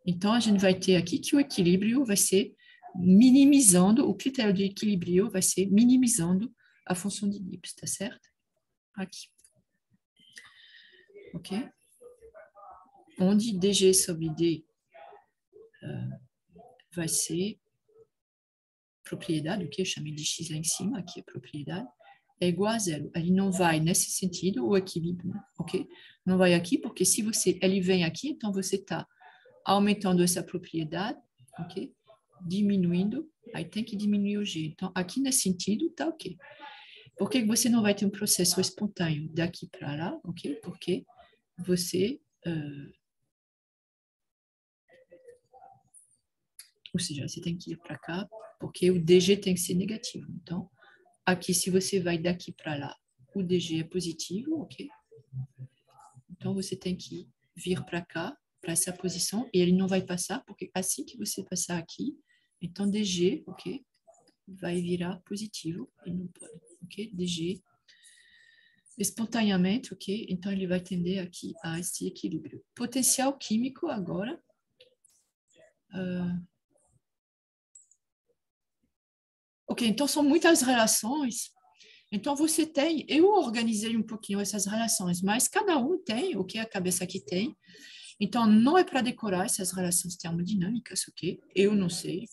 [SPEAKER 1] então a gente vai ter aqui que o equilíbrio vai ser minimizando, o critério de equilíbrio vai ser minimizando a função de Gibbs, tá certo? Aqui, ok? Onde DG sobre D vai ser propriedade, o que eu chamei de x lá em cima, aqui é propriedade, é igual a zero. Ele não vai nesse sentido o equilíbrio, ok? Não vai aqui, porque se ele vem aqui, então você está aumentando essa propriedade, ok? Diminuindo, aí tem que diminuir o g. Então, aqui nesse sentido, tá ok. Por que você não vai ter um processo espontâneo daqui para lá, ok? Porque você... ou seja, você tem que ir para cá, porque o DG tem que ser negativo. Então, aqui, se você vai daqui para lá, o DG é positivo, ok? Então, você tem que vir para cá, para essa posição, e ele não vai passar, porque assim que você passar aqui, então DG, ok? Vai virar positivo, ele não pode, ok? DG, espontaneamente, ok? Então, ele vai tender aqui a esse equilíbrio. Potencial químico, agora. Ok, então são muitas relações. Então, você tem, eu organizei um pouquinho essas relações, mas cada um tem o que a cabeça aqui tem. Então, não é para decorar essas relações termodinâmicas, ok? Eu não sei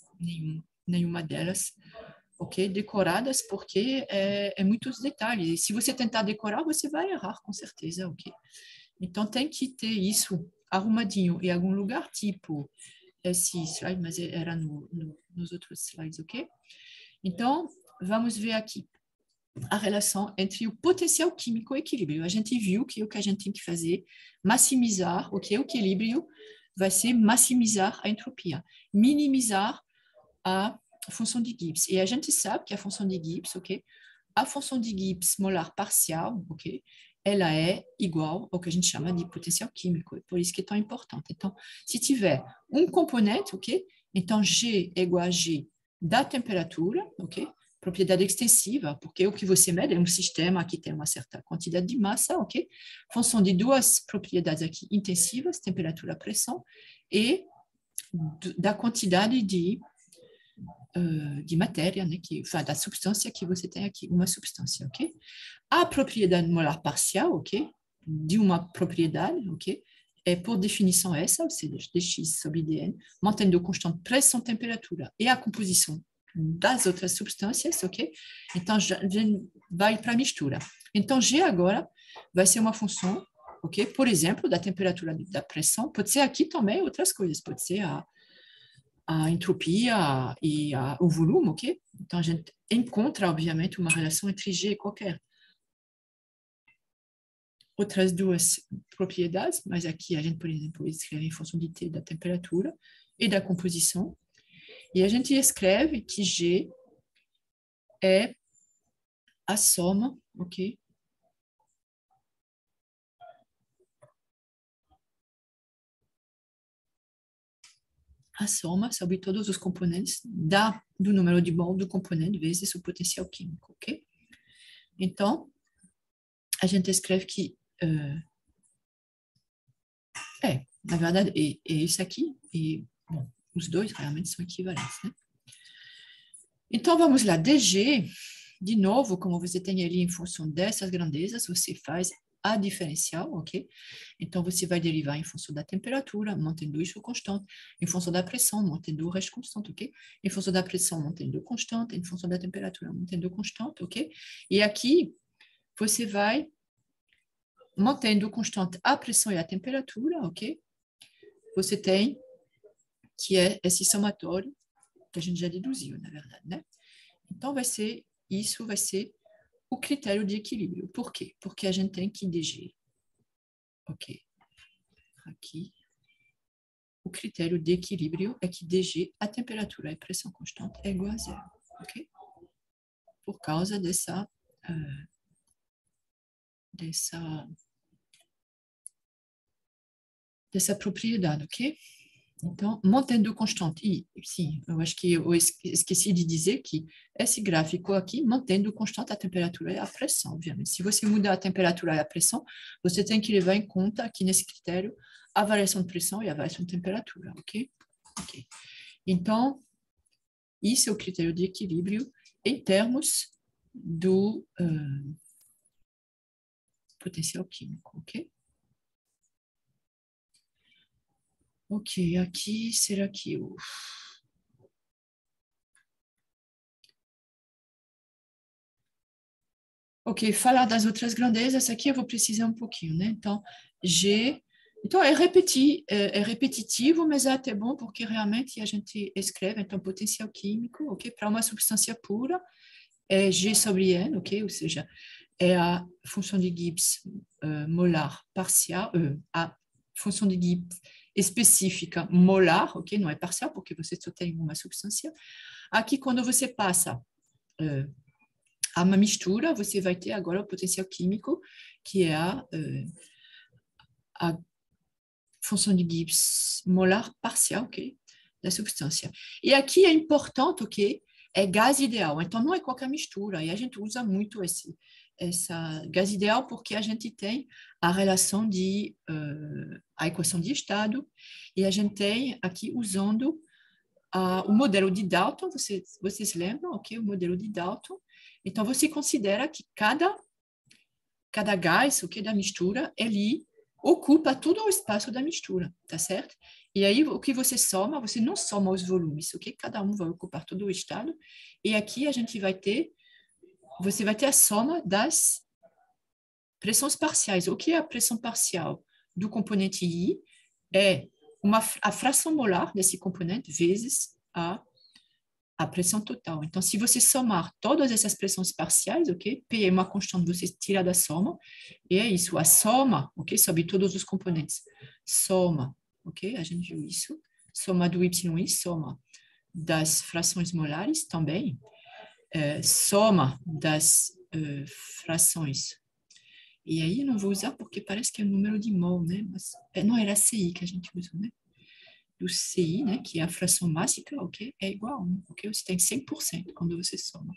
[SPEAKER 1] nenhuma delas, ok? Decoradas, porque é muitos detalhes. E se você tentar decorar, você vai errar, com certeza, ok? Então, tem que ter isso arrumadinho em algum lugar, tipo esse slide, mas era nos outros slides, ok? Então, vamos ver aqui a relação entre o potencial químico e o equilíbrio. A gente viu que o que a gente tem que fazer, maximizar, o que é o equilíbrio, vai ser maximizar a entropia, minimizar a função de Gibbs. E a gente sabe que a função de Gibbs, ok? A função de Gibbs molar parcial, ok? Ela é igual ao que a gente chama de potencial químico, por isso que é tão importante. Então, se tiver um componente, ok? Então, G é igual a G da temperatura, ok? Propriedade extensiva, porque o que você mede é um sistema que tem uma certa quantidade de massa, ok? Função de duas propriedades aqui intensivas, temperatura, pressão, e da quantidade de matéria, né, da substância que você tem aqui, uma substância, ok? A propriedade molar parcial, ok? De uma propriedade, ok? É por definição essa, ou seja, dx sobre dn, mantendo constante pressão, temperatura e a composição das outras substâncias, ok? Então, já vai para a mistura. Então, G agora vai ser uma função, ok? Por exemplo, da temperatura da pressão, pode ser aqui também outras coisas, pode ser a entropia e o volume, ok? Então, a gente encontra, obviamente, uma relação entre G e qualquer outras duas propriedades, mas aqui a gente, por exemplo, escreve em função de T da temperatura e da composição. E a gente escreve que G é a soma, ok? a soma sobre todos os componentes do número de mol do componente vezes o potencial químico, ok? Então, a gente escreve que na verdade, é isso aqui, e, bom, os dois realmente são equivalentes, né? Então, vamos lá, dg, de novo, como você tem ali em função dessas grandezas, você faz a diferencial, ok? Então, você vai derivar em função da temperatura, mantendo isso constante, em função da pressão, mantendo o resto constante, ok? Em função da pressão, mantendo constante, em função da temperatura, mantendo constante, ok? E aqui, você vai mantendo constante a pressão e a temperatura, ok? Você tem que é esse somatório que a gente já deduziu, na verdade, né? Então, isso vai ser o critério de equilíbrio. Por quê? Porque a gente tem que DG. Ok. Aqui, o critério de equilíbrio é que DG, a temperatura e pressão constante, é igual a zero. Ok? Por causa dessa propriedade, ok? Então, mantendo constante. E, sim, eu acho que eu esqueci de dizer que esse gráfico aqui, mantendo constante a temperatura e a pressão, obviamente. Se você mudar a temperatura e a pressão, você tem que levar em conta aqui nesse critério a variação de pressão e a variação de temperatura, ok? Ok. Então, isso é o critério de equilíbrio em termos do potencial químico, ok? Ok, aqui será que eu... Ok, falar das outras grandezas, aqui eu vou precisar um pouquinho, né? Então, G... Então, é repetitivo, mas é até bom, porque realmente a gente escreve, então, potencial químico, ok? Para uma substância pura, é G sobre N, ok? Ou seja, é a função de Gibbs molar parcial, a função de Gibbs específica molar, ok? Não é parcial, porque você só tem uma substância. Aqui, quando você passa a uma mistura, você vai ter agora o potencial químico, que é a função de Gibbs molar parcial, ok? Da substância. E aqui é importante, ok? É gás ideal. Então, não é qualquer mistura. E a gente usa muito essa gás ideal porque a gente tem a relação de a equação de estado e a gente tem aqui usando o modelo de Dalton, vocês lembram, ok? O modelo de Dalton. Então, você considera que cada gás, ok, da mistura, ele ocupa todo o espaço da mistura, tá certo? E aí, o que você soma, você não soma os volumes, ok? Cada um vai ocupar todo o estado. E aqui a gente vai ter, você vai ter a soma das pressões parciais. O que é a pressão parcial do componente I? É a fração molar desse componente vezes a pressão total. Então, se você somar todas essas pressões parciais, ok? P é uma constante, você tira da soma, e é isso, a soma, ok? Sobre todos os componentes. Soma, ok? A gente viu isso. Soma do YI, soma das frações molares também. Soma das frações. E aí eu não vou usar porque parece que é o número de mol, né? Mas, não, era CI que a gente usou, né? Do CI, né, que é a fração máxima, ok, é igual a 1, ok? Você tem 100% quando você soma.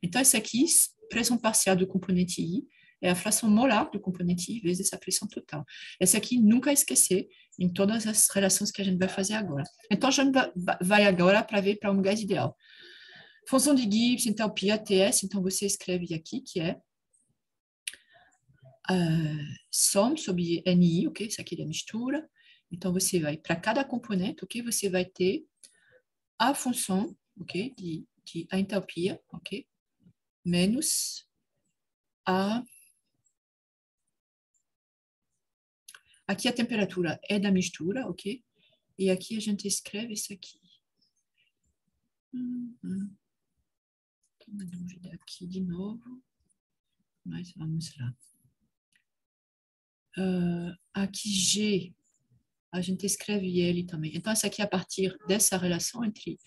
[SPEAKER 1] Então, essa aqui, pressão parcial do componente I, é a fração molar do componente I vezes a pressão total. Essa aqui, nunca esquecer em todas as relações que a gente vai fazer agora. Então, a gente vai agora para ver para um gás ideal. Função de Gibbs, entalpia, TS, então você escreve aqui, que é som sobre NI, ok? Isso aqui é a mistura. Então, você vai, para cada componente, ok? Você vai ter a função, ok? De a entalpia, ok? Menos aqui a temperatura é da mistura, ok? E aqui a gente escreve isso aqui. Tem uma dúvida aqui de novo. Mas vamos lá. Aqui G, a gente escreve ele também. Então, essa aqui é a partir dessa relação entre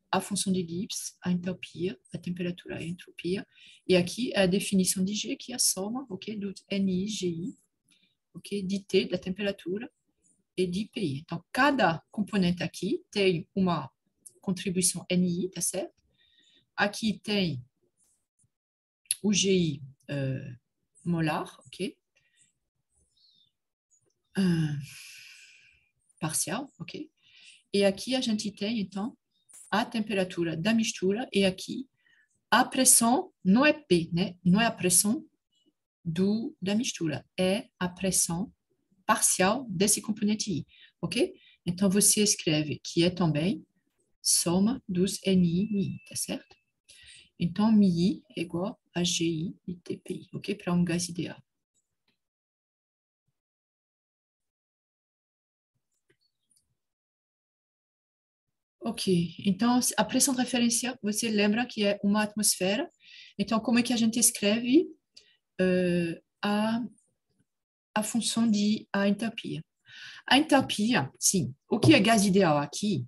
[SPEAKER 1] a função de Gibbs, a entalpia, a temperatura e a entropia. E aqui é a definição de G, que é a soma, ok, do NI, GI, ok, de T, da temperatura, e de IPI. Então, cada componente aqui tem uma contribuição NI, tá certo? Aqui tem o GI molar, ok? Parcial, ok? E aqui a gente tem, então, a temperatura da mistura e aqui a pressão não é P, né? Não é a pressão da mistura, é a pressão parcial desse componente I, ok? Então, você escreve que é também soma dos NI e I, tá certo? Então, MI é igual a GI e TPI, ok? Para um gás ideal. Ok, então a pressão de referência, você lembra que é uma atmosfera. Então, como é que a gente escreve a função de a entalpia? A entalpia, sim, o que é gás ideal aqui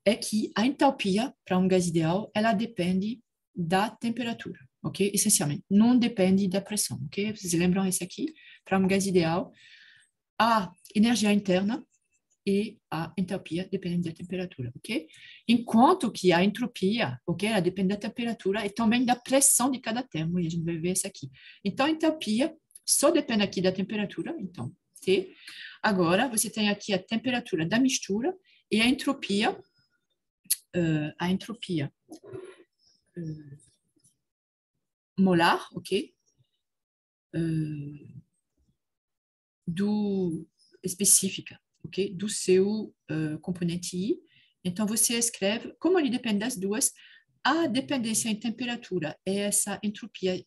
[SPEAKER 1] é que a entalpia para um gás ideal, ela depende da temperatura, ok? Essencialmente, não depende da pressão, ok? Vocês lembram isso aqui? Para um gás ideal, a energia interna e a entalpia dependem da temperatura, ok? Enquanto que a entropia, ok, ela depende da temperatura e também da pressão de cada termo, e a gente vai ver isso aqui. Então, a entalpia só depende aqui da temperatura, então, T. Agora, você tem aqui a temperatura da mistura e a entropia molar, ok? Específica, ok? Do seu componente I. Então, você escreve, como ele depende das duas, a dependência em temperatura é essa entropia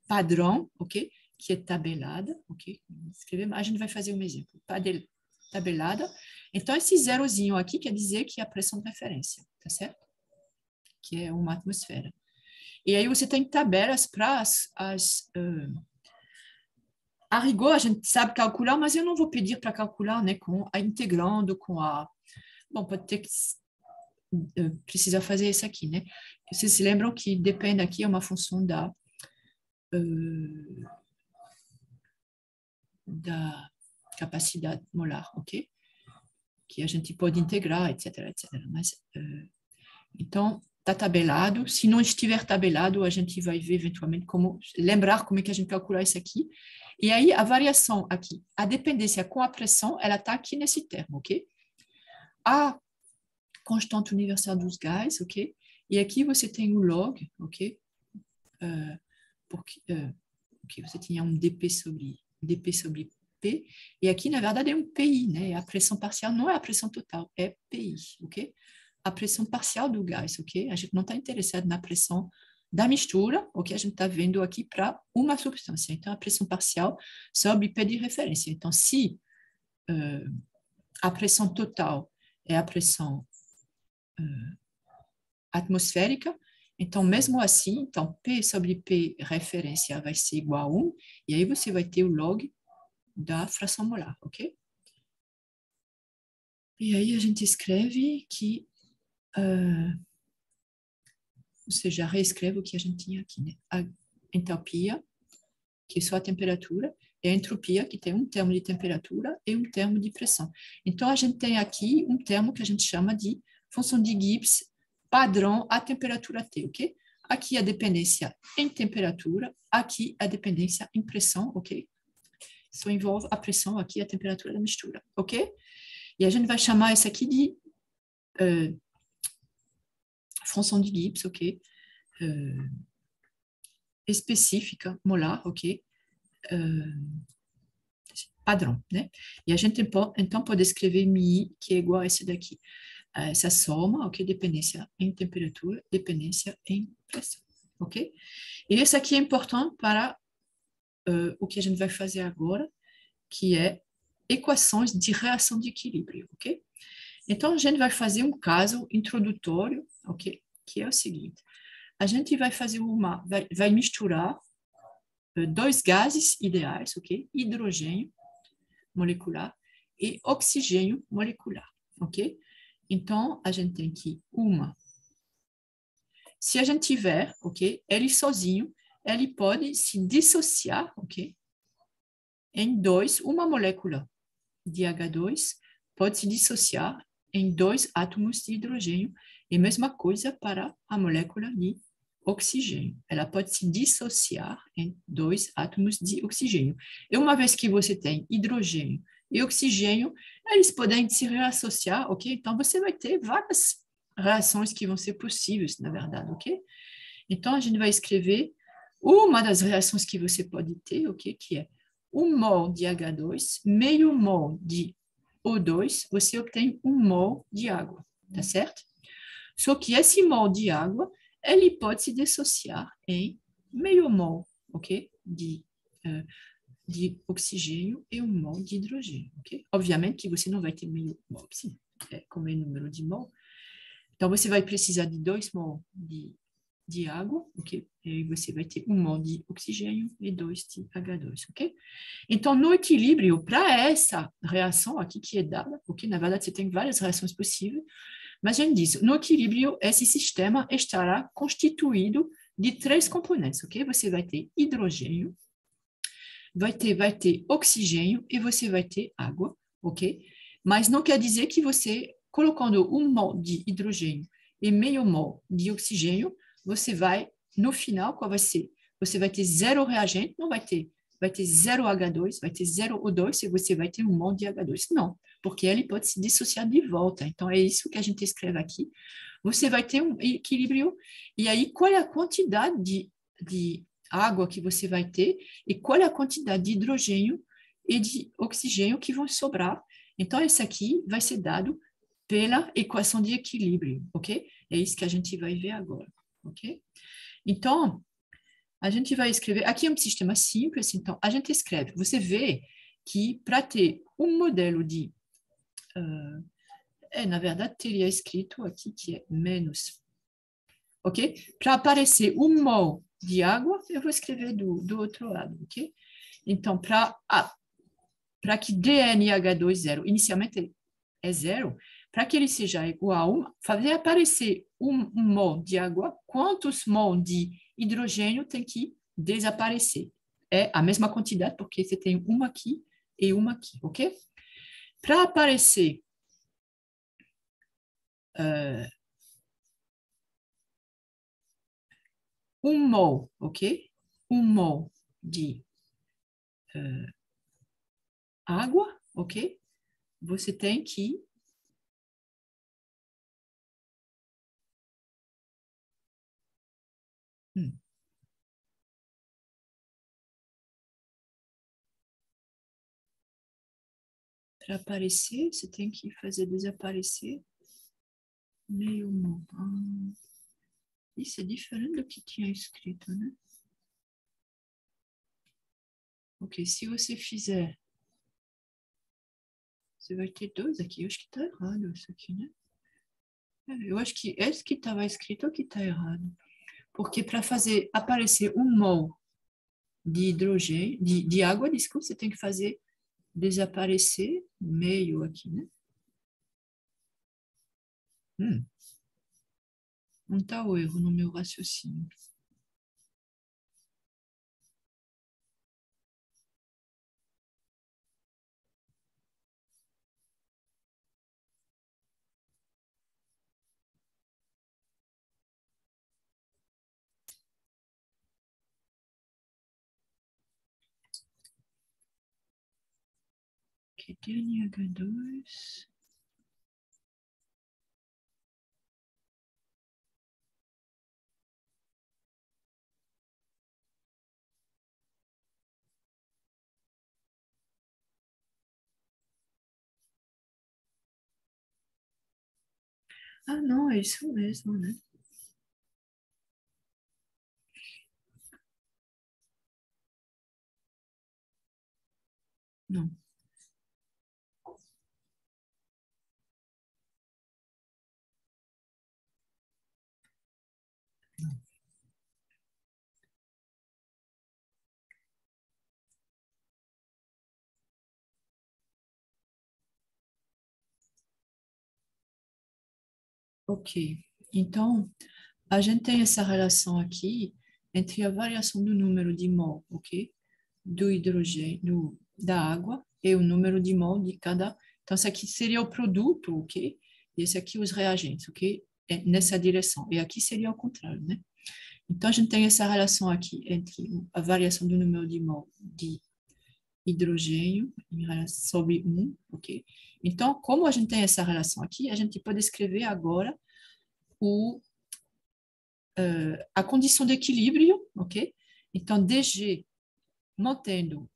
[SPEAKER 1] padrão, ok? Que é tabelada, ok? A gente vai fazer um exemplo. Tabelada. Então, esse zerozinho aqui quer dizer que é a pressão de referência, tá certo? Que é uma atmosfera. E aí você tem tabelas para a rigor, a gente sabe calcular, mas eu não vou pedir para calcular, né, integrando com a... Bom, pode ter que precisa fazer isso aqui, né? Vocês se lembram que depende aqui, é uma função da capacidade molar, ok? Que a gente pode integrar, etc, etc. Mas, então, está tabelado. Se não estiver tabelado, a gente vai ver eventualmente lembrar como é que a gente calcula isso aqui. E aí, a variação aqui, a dependência com a pressão, ela está aqui nesse termo, ok? A constante universal dos gás, ok? E aqui você tem o log, ok? Porque você tinha um dp sobre P, e aqui, na verdade, é um PI, né? A pressão parcial não é a pressão total, é PI, ok? A pressão parcial do gás, ok? A gente não está interessado na pressão da mistura, ok? A gente está vendo aqui para uma substância. Então, a pressão parcial sobre P de referência. Então, se a pressão total é a pressão atmosférica, então, mesmo assim, então, P sobre P referência vai ser igual a 1, e aí você vai ter o log da fração molar, ok? E aí a gente escreve que, ou seja, reescreve o que a gente tinha aqui, né? A entalpia, que é só a temperatura, e a entropia, que tem um termo de temperatura e um termo de pressão. Então, a gente tem aqui um termo que a gente chama de função de Gibbs padrão à temperatura T, ok? Aqui a dependência em temperatura, aqui a dependência em pressão, ok? Isso envolve a pressão aqui e a temperatura da mistura, ok? E a gente vai chamar isso aqui de função de Gibbs, ok? Específica, molar, ok? Padrão, né? E a gente então pode escrever mi, que é igual a esse daqui. Essa soma, ok? Dependência em temperatura, dependência em pressão, ok? E esse aqui é importante para o que a gente vai fazer agora, que é equações de reação de equilíbrio, ok? Então, a gente vai fazer um caso introdutório, ok? Que é o seguinte. A gente vai fazer vai misturar dois gases ideais, ok? Hidrogênio molecular e oxigênio molecular, ok? Então, a gente tem aqui se a gente tiver, ok? Ele sozinho, ele pode se dissociar, ok? Em uma molécula, de H2 pode se dissociar em 2 átomos de hidrogênio, e mesma coisa para a molécula de oxigênio. Ela pode se dissociar em 2 átomos de oxigênio. E uma vez que você tem hidrogênio e oxigênio, eles podem se reassociar, ok? Então, você vai ter várias reações que vão ser possíveis, na verdade, ok? Então, a gente vai escrever uma das reações que você pode ter, ok? Que é 1 mol de H2, meio mol de O2, você obtém 1 mol de água, tá certo? Só que esse mol de água, ele pode se dissociar em meio mol, ok? De oxigênio e 1 mol de hidrogênio, ok? Obviamente que você não vai ter meio mol, sim, como é número de mol. Então, você vai precisar de 2 mol de água, ok? E aí você vai ter 1 mol de oxigênio e 2 de H2, ok? Então, no equilíbrio, para essa reação aqui que é dada, ok? Na verdade, você tem várias reações possíveis, mas a gente diz, no equilíbrio, esse sistema estará constituído de 3 componentes, ok? Você vai ter hidrogênio, vai ter oxigênio e você vai ter água, ok? Mas não quer dizer que você, colocando 1 mol de hidrogênio e meio mol de oxigênio, você vai, no final, qual vai ser? Você vai ter 0 reagente, não vai ter 0 H2, vai ter 0 O2 e você vai ter 1 mol de H2. Não, porque ele pode se dissociar de volta. Então, é isso que a gente escreve aqui. Você vai ter um equilíbrio, e aí qual é a quantidade de água que você vai ter e qual é a quantidade de hidrogênio e de oxigênio que vão sobrar. Então, esse aqui vai ser dado pela equação de equilíbrio, ok? É isso que a gente vai ver agora, ok? Então, a gente vai escrever, aqui é um sistema simples, então a gente escreve, você vê que para ter um modelo de, na verdade, teria escrito aqui que é menos, ok? Para aparecer 1 mol de água, eu vou escrever do outro lado, ok? Então, para que DNH2 zero, inicialmente é zero, para que ele seja igual a 1, fazer aparecer 1 mol de água, quantos mol de hidrogênio tem que desaparecer? É a mesma quantidade, porque você tem uma aqui e uma aqui, ok? Para aparecer 1 mol, ok? 1 mol de água, ok? Você tem que para aparecer, você tem que fazer desaparecer meio mol. Isso é diferente do que tinha escrito, né? Ok, se você fizer, você vai ter 2 aqui. Eu acho que está errado isso aqui, né? Eu acho que esse que estava escrito aqui está errado. Porque para fazer aparecer 1 mol de hidrogênio, de água, desculpa, você tem que fazer desaparecer meio aqui, né? Não está o erro no meu raciocínio. Ok, DNH2. Ah, não, é isso mesmo, né? Não. Ok. Então, a gente tem essa relação aqui entre a variação do número de mol, ok? Do hidrogênio, da água e o número de mol de cada. Então, esse aqui seria o produto, ok? E esse aqui os reagentes, ok? É nessa direção. E aqui seria ao contrário, né? Então, a gente tem essa relação aqui entre a variação do número de mol de hidrogênio em relação sobre 1, ok? Então, como a gente tem essa relação aqui, a gente pode escrever agora a condição de equilíbrio, ok? Então, dg mantendo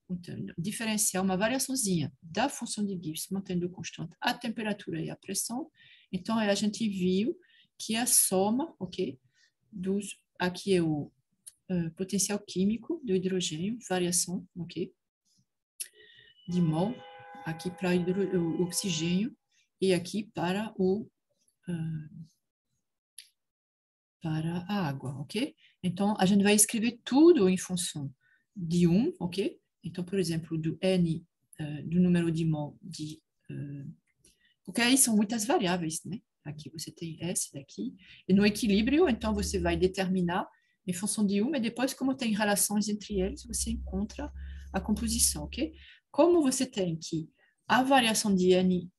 [SPEAKER 1] diferencial, uma variaçãozinha da função de Gibbs, mantendo constante a temperatura e a pressão. Então, a gente viu que a soma, ok? Aqui é o potencial químico do hidrogênio, variação, ok? De mol, aqui para o oxigênio e aqui para para a água, ok? Então, a gente vai escrever tudo em função de 1, ok? Então, por exemplo, do N, do número de mol de... porque aí são muitas variáveis, né? Aqui você tem S daqui. E no equilíbrio, então, você vai determinar em função de 1, e depois, como tem relações entre eles, você encontra a composição, ok? Como você tem que a variação de N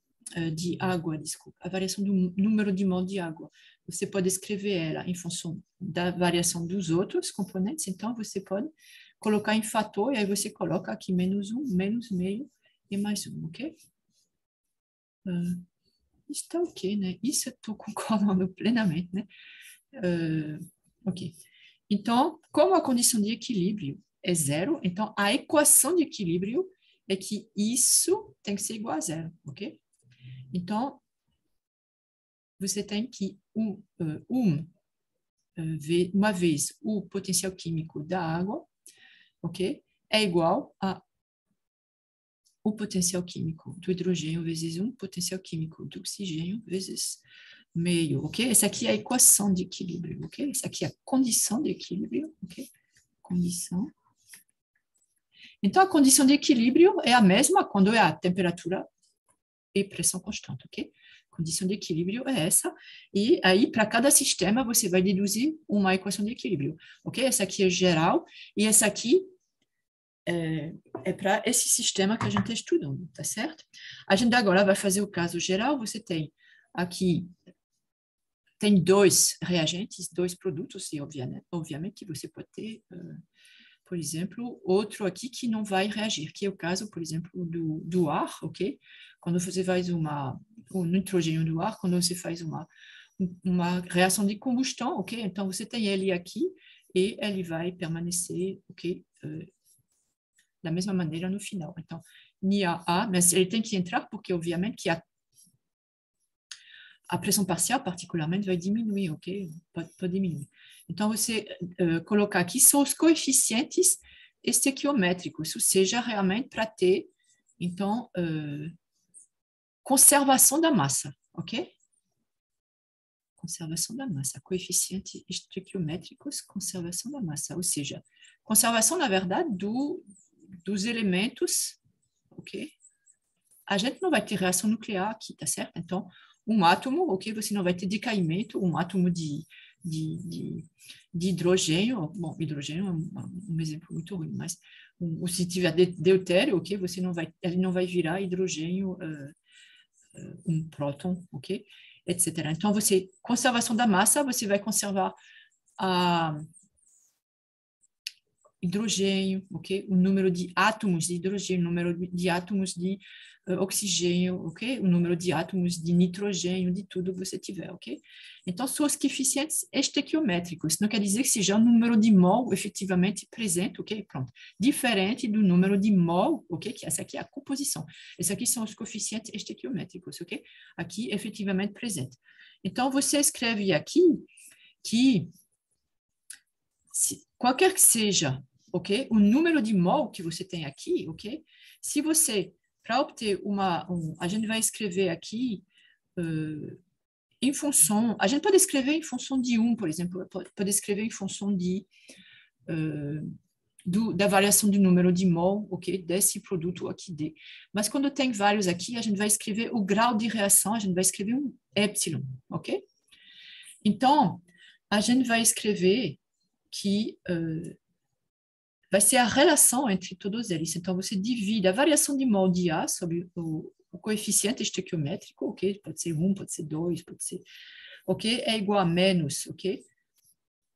[SPEAKER 1] de água, desculpa, a variação do número de mol de água, você pode escrever ela em função da variação dos outros componentes, então você pode colocar em fator, e aí você coloca aqui menos 1, menos meio e mais 1, ok? Está ok, né? Isso eu estou concordando plenamente, né? Ok. Então, como a condição de equilíbrio é zero, então a equação de equilíbrio é que isso tem que ser igual a zero, ok? Então, você tem que uma vez o potencial químico da água, ok? É igual a o potencial químico do hidrogênio vezes potencial químico do oxigênio vezes meio, ok? Essa aqui é a equação de equilíbrio, ok? Essa aqui é a condição de equilíbrio, ok? Condição. Então, a condição de equilíbrio é a mesma quando é a temperatura e pressão constante, ok? Condição de equilíbrio é essa, e aí para cada sistema você vai deduzir uma equação de equilíbrio, ok? Essa aqui é geral, e essa aqui é para esse sistema que a gente está estudando, tá certo? A gente agora vai fazer o caso geral, você tem aqui, tem dois reagentes, dois produtos, e obviamente você pode ter, por exemplo, outro aqui que não vai reagir, que é o caso, por exemplo, do ar, ok? Quando você faz o nitrogênio do ar, quando você faz uma reação de combustão, ok? Então, você tem ele aqui e ele vai permanecer, ok? Da mesma maneira no final. Então, NiAA, mas ele tem que entrar porque, obviamente, que a pressão parcial, particularmente, vai diminuir, ok? Pode diminuir. Então, você colocar aqui são os coeficientes estequiométricos, ou seja, realmente para ter, então, conservação da massa, ok? Conservação da massa, coeficientes estequiométricos, conservação da massa, ou seja, conservação, na verdade, dos elementos, ok? A gente não vai ter reação nuclear aqui, tá certo? Então, um átomo, ok, você não vai ter decaimento, um átomo de hidrogênio, bom, hidrogênio é um exemplo muito ruim, mas se tiver deutério, ok, ele não vai virar hidrogênio, um próton, ok, etc. Então, conservação da massa, você vai conservar a hidrogênio, ok? O número de átomos de hidrogênio, o número de átomos de oxigênio, ok? O número de átomos de nitrogênio, de tudo que você tiver, ok? Então, são os coeficientes estequiométricos. Não quer dizer que seja o número de mol efetivamente presente, ok? Pronto. Diferente do número de mol, ok? Que essa aqui é a composição. Esses aqui são os coeficientes estequiométricos, ok? Aqui, efetivamente presente. Então, você escreve aqui que qualquer que seja, ok? O número de mol que você tem aqui, ok? Se você, para obter a gente vai escrever aqui em função, a gente pode escrever em função de 1, por exemplo, pode escrever em função da variação do número de mol, ok? Desse produto aqui D. Mas quando tem vários aqui, a gente vai escrever o grau de reação, a gente vai escrever um epsilon, ok? Então, a gente vai escrever que vai ser a relação entre todos eles. Então, você divide a variação de mol de A sobre o coeficiente estequiométrico, ok? Pode ser 1, pode ser 2, pode ser... Ok? É igual a menos, ok?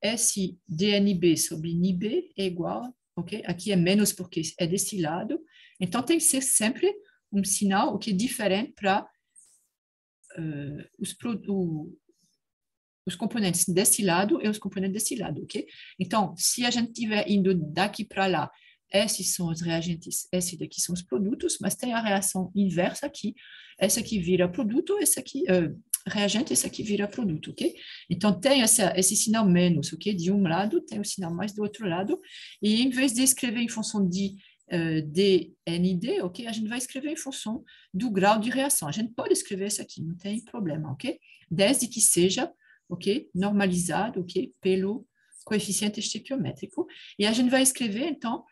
[SPEAKER 1] S dNB sobre NB é igual, ok? Aqui é menos porque é desse lado. Então, tem que ser sempre um sinal que é diferente para os componentes desse lado e os componentes desse lado, ok? Então, se a gente estiver indo daqui para lá, esses são os reagentes, esses daqui são os produtos, mas tem a reação inversa aqui. Essa aqui vira produto, esse aqui, reagente, esse aqui vira produto, ok? Então, tem esse sinal menos, ok? De um lado, tem o sinal mais do outro lado, e em vez de escrever em função de dND, ok? A gente vai escrever em função do grau de reação. A gente pode escrever isso aqui, não tem problema, ok? Desde que seja, ok? Normalizado, ok? Pelo coeficiente estequiométrico. E a gente vai escrever, então,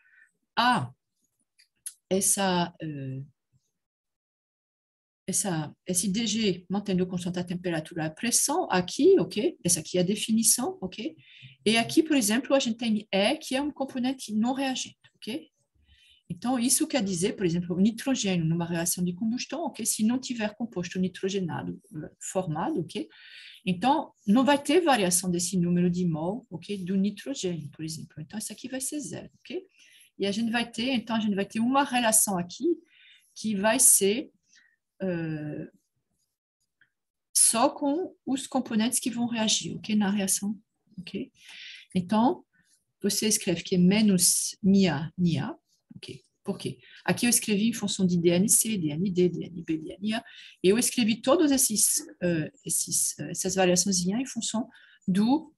[SPEAKER 1] esse DG mantendo constante a temperatura e a pressão aqui, ok? Essa aqui é a definição, ok? E aqui, por exemplo, a gente tem E, que é um componente não reagente, ok? Então, isso quer dizer, por exemplo, o nitrogênio numa reação de combustão, ok? Se não tiver composto nitrogenado formado, ok? Então, não vai ter variação desse número de mol, ok? Do nitrogênio, por exemplo. Então, isso aqui vai ser zero, ok? E a gente vai ter, então, a gente vai ter uma relação aqui que vai ser só com os componentes que vão reagir, ok? Na reação, ok? Então, você escreve que é menos NiA, NiA, ok? Por quê? Aqui eu escrevi em função de DNC, DND, DNB, DNA, e eu escrevi todas essas variações em função do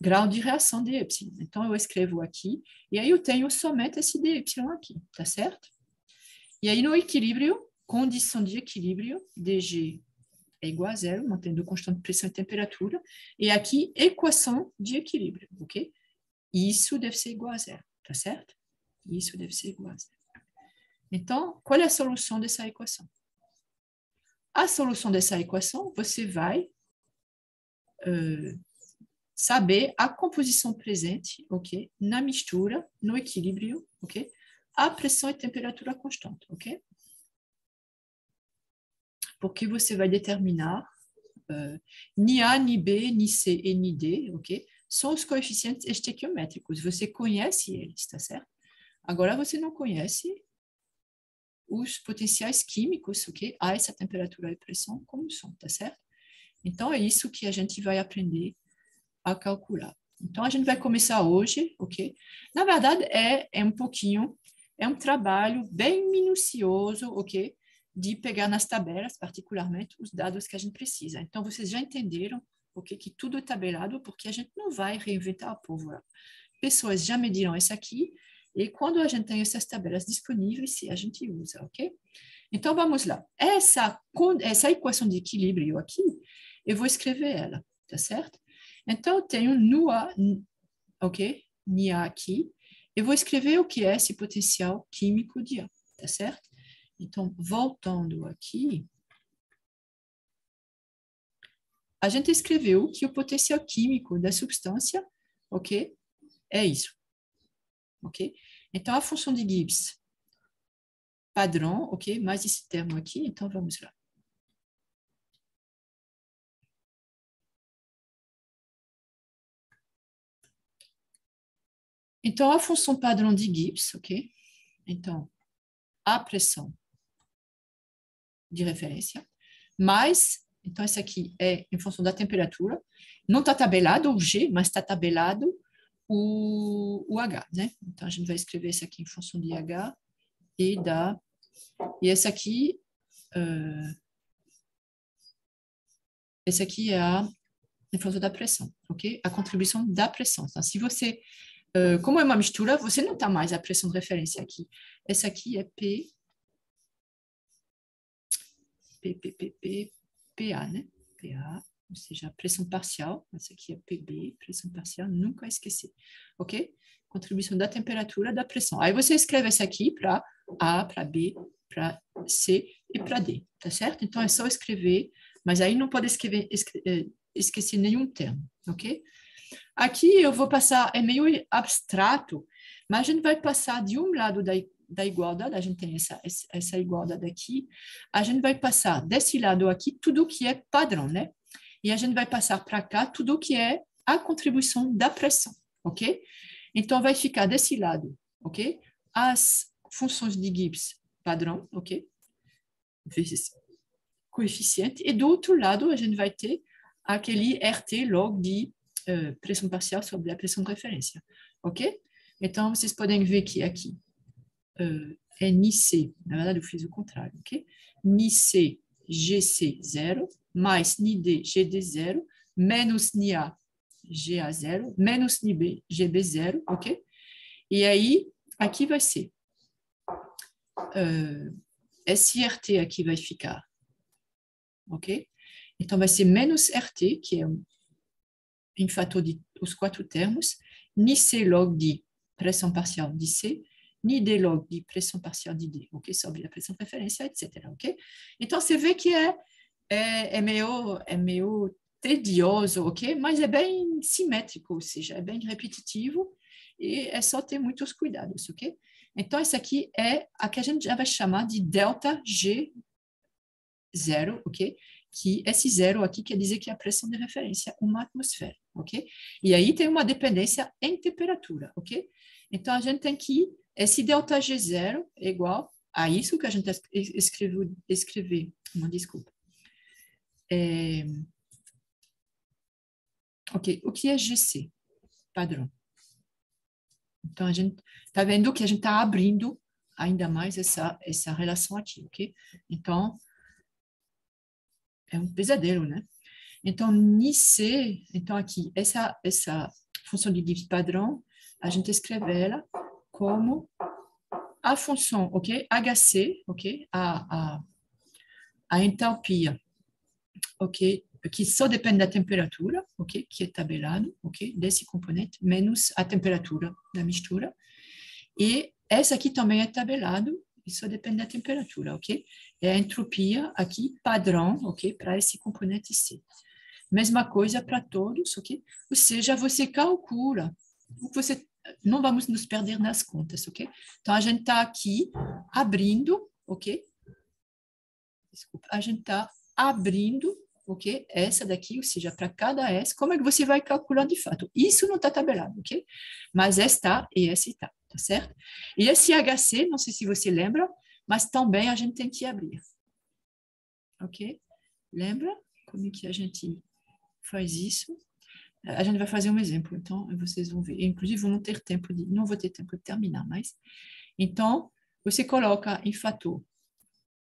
[SPEAKER 1] grau de reação de Y. Então, eu escrevo aqui, e aí eu tenho somente esse dy aqui, tá certo? E aí, no equilíbrio, condição de equilíbrio, dg é igual a zero, mantendo constante pressão e temperatura, e aqui, equação de equilíbrio, ok? Isso deve ser igual a zero, tá certo? Isso deve ser igual a zero. Então, qual é a solução dessa equação? A solução dessa equação, você vai saber a composição presente, ok? Na mistura, no equilíbrio, ok? A pressão e temperatura constante, ok? Porque você vai determinar ni A, ni B, ni C e ni D, ok? São os coeficientes estequiométricos. Você conhece eles, tá certo? Agora você não conhece os potenciais químicos, ok? A essa temperatura e pressão, como são, tá certo? Então, é isso que a gente vai aprender a calcular. Então, a gente vai começar hoje, ok? Na verdade, é um trabalho bem minucioso, ok? De pegar nas tabelas, particularmente, os dados que a gente precisa. Então, vocês já entenderam, ok? Que tudo é tabelado, porque a gente não vai reinventar a pólvora. Pessoas já mediram isso aqui, e quando a gente tem essas tabelas disponíveis, a gente usa, ok? Então, vamos lá. Essa equação de equilíbrio aqui, eu vou escrever ela, tá certo? Então, eu tenho NuA, ok? NiA aqui. Eu vou escrever o que é esse potencial químico de A, tá certo? Então, voltando aqui, a gente escreveu que o potencial químico da substância, ok? É isso, ok? Então, a função de Gibbs padrão, ok? Mais esse termo aqui, então vamos lá. Então, a função padrão de Gibbs, ok? Então, a pressão de referência, mais, então esse aqui é em função da temperatura, não está tabelado o G, mas está tabelado o H, né? Então, a gente vai escrever esse aqui em função de H e esse aqui é em função da pressão, ok? A contribuição da pressão. Então, se você, como é uma mistura, você não está mais a pressão de referência aqui. Essa aqui é PA, né? PA, ou seja, pressão parcial. Essa aqui é PB, pressão parcial, nunca esquecer, ok? Contribuição da temperatura, da pressão. Aí você escreve essa aqui para A, para B, para C e para D, tá certo? Então, é só escrever, mas aí não pode esquecer nenhum termo, ok? Aqui eu vou passar, é meio abstrato, Mas a gente vai passar de um lado da igualdade, a gente tem essa igualdade aqui, a gente vai passar desse lado aqui tudo que é padrão, né? E a gente vai passar para cá tudo que é a contribuição da pressão, ok? Então, vai ficar desse lado, ok? As funções de Gibbs padrão, ok? Vezes coeficiente. E do outro lado, a gente vai ter aquele RT log de pressão parcial sobre a pressão de referência, ok? Então, vocês podem ver que aqui é NIC, na verdade eu fiz o contrário, ok? NIC GC 0, mais NID GD 0, menos NIA GA 0, menos NIB GB 0, ok? E aí, aqui vai ser SRT aqui vai ficar, ok? Então, vai ser menos RT, que é um fator dos 4 termos, NIC log de pressão parcial de C, NID log de pressão parcial de D, ok? Sobre a pressão de referência, etc, ok? Então, você vê que é meio tedioso, ok? Mas é bem simétrico, ou seja, é bem repetitivo e é só ter muitos cuidados, ok? Então, esse aqui é a que a gente já vai chamar de delta G0, ok? Que esse zero aqui quer dizer que é a pressão de referência, uma atmosfera, ok? E aí tem uma dependência em temperatura, ok? Então, a gente tem que esse delta G0 é igual a isso que a gente escrever, não, desculpa. Ok, o que é GC? Padrão. Então, a gente está vendo que a gente está abrindo ainda mais essa relação aqui, ok? Então, é um pesadelo, né? Então, NIC, então aqui, essa função de Gibbs padrão, a gente escreve ela como a função, ok? HC, ok? A entalpia, ok? Que só depende da temperatura, ok? Que é tabelado, ok? Desse componente, menos a temperatura da mistura. E essa aqui também é tabelado, e só depende da temperatura, ok? É a entropia aqui, padrão, ok? Para esse componente C. Mesma coisa para todos, ok? Ou seja, você calcula, você não vamos nos perder nas contas, ok? Então, a gente está aqui abrindo, ok? Desculpa, a gente está abrindo, ok? Essa daqui, ou seja, para cada S, como é que você vai calcular de fato? Isso não está tabelado, ok? Mas essa está e essa está, tá certo? E esse HC, não sei se você lembra, mas também a gente tem que abrir, ok? Lembra como é que a gente faz isso? A gente vai fazer um exemplo, então vocês vão ver. Inclusive, não vou ter tempo de terminar, mas... Então, você coloca em fator,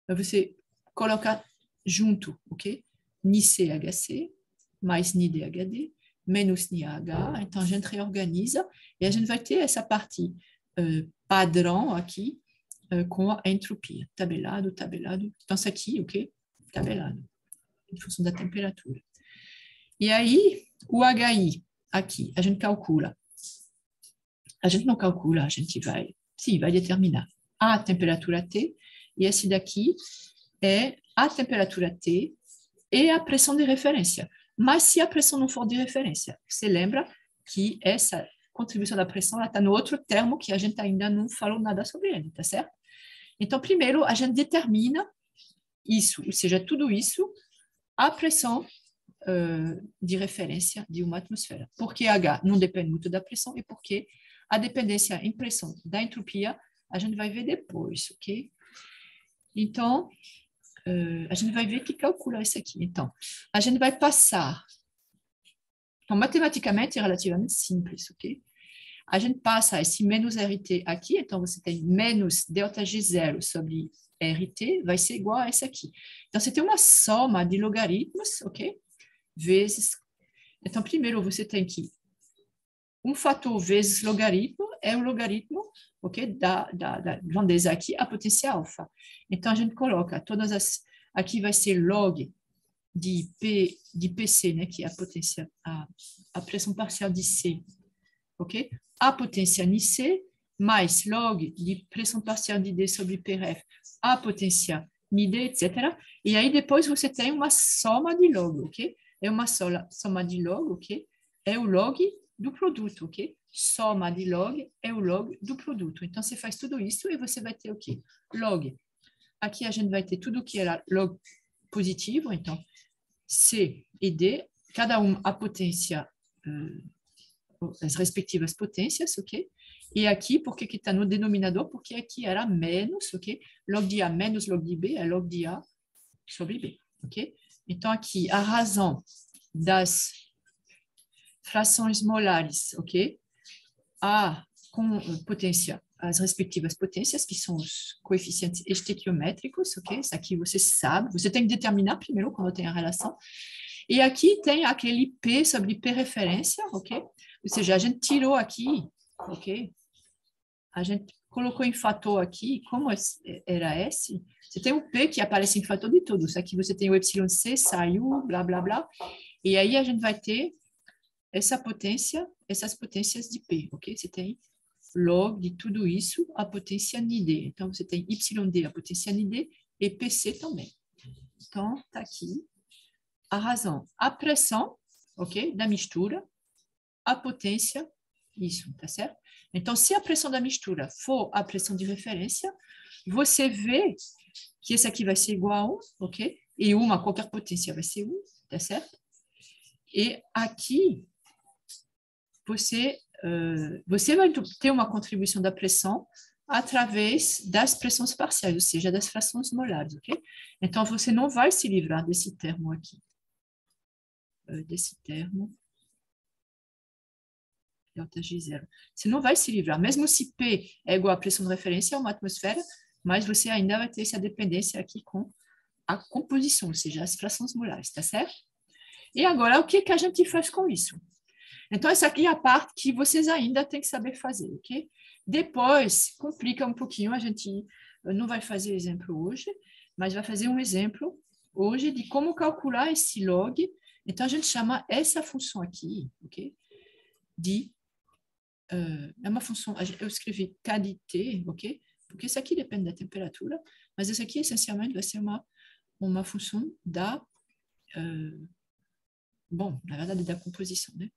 [SPEAKER 1] você coloca junto, ok? NICHC mais NIDHD menos NIH. Então, a gente reorganiza e a gente vai ter essa parte padrão aqui com a entropia. Tabelado, tabelado. Então, isso aqui, ok? Tabelado, em função da temperatura. E aí, o HI aqui, a gente calcula. A gente não calcula, a gente vai determinar a temperatura T, e esse daqui é a temperatura T e a pressão de referência. Mas se a pressão não for de referência, você lembra que essa contribuição da pressão está no outro termo que a gente ainda não falou nada sobre ele, tá certo? Então, primeiro, a gente determina isso, ou seja, tudo isso, a pressão de referência de uma atmosfera. Porque H não depende muito da pressão e porque a dependência em pressão da entropia a gente vai ver depois, ok? Então, a gente vai ver que calcula isso aqui. Então, a gente vai passar... Então, matematicamente, é relativamente simples, ok? A gente passa esse menos RT aqui, então você tem menos ΔG0 sobre RT, vai ser igual a esse aqui. Então, você tem uma soma de logaritmos, ok? Vezes... Então, primeiro você tem que um fator vezes logaritmo é o logaritmo, ok? Da grandeza aqui, a potência alfa. Então, a gente coloca todas as... Aqui vai ser log de PC, né? Que é a potência, a pressão parcial de C, ok? A potência de C mais log de pressão parcial de D sobre PRF, a potência de D, etc. E aí, depois, você tem uma soma de log, ok? É uma soma de log, ok? É o log do produto, ok? Soma de log é o log do produto. Então, você faz tudo isso e você vai ter o quê? Log. Aqui a gente vai ter tudo que era log positivo, então, C e D, cada um a potência, as respectivas potências, ok? E aqui, por que está no denominador? Porque aqui era menos, ok? Log de A menos log de B é log de A sobre B, ok? Então, aqui, a razão das frações molares, ok? A com potência, as respectivas potências, que são os coeficientes estequiométricos, ok? Isso aqui você sabe, você tem que determinar primeiro quando tem a relação. E aqui tem aquele P sobre P referência, ok? Ou seja, a gente tirou aqui, ok? A gente colocou em fator aqui, como era S, você tem o P que aparece em fator de todos. Aqui você tem o epsilon C, saiu, blá, blá, blá. E aí a gente vai ter essa potência, essas potências de P, ok? Você tem log de tudo isso, a potência ND. Então, você tem YD, a potência ND, e PC também. Então, está aqui a razão. A pressão, ok? Da mistura, a potência, isso, tá certo? Então, se a pressão da mistura for a pressão de referência, você vê que esse aqui vai ser igual a 1, ok? E uma, qualquer potência vai ser 1, tá certo? E aqui, você vai ter uma contribuição da pressão através das pressões parciais, ou seja, das frações molares, ok? Então, você não vai se livrar desse termo aqui. Desse termo, ΔG0. Você não vai se livrar, mesmo se P é igual à pressão de referência a uma atmosfera, mas você ainda vai ter essa dependência aqui com a composição, ou seja, as frações molares, tá certo? E agora, o que a gente faz com isso? Então, essa aqui é a parte que vocês ainda têm que saber fazer, ok? Depois, complica um pouquinho, a gente não vai fazer exemplo hoje, mas vai fazer um exemplo hoje de como calcular esse log. Então, a gente chama essa função aqui, ok? É uma função, eu escrevi K de T, ok? Porque isso aqui depende da temperatura, mas essa aqui, essencialmente, vai ser uma função da, bom, na verdade, da composição, né?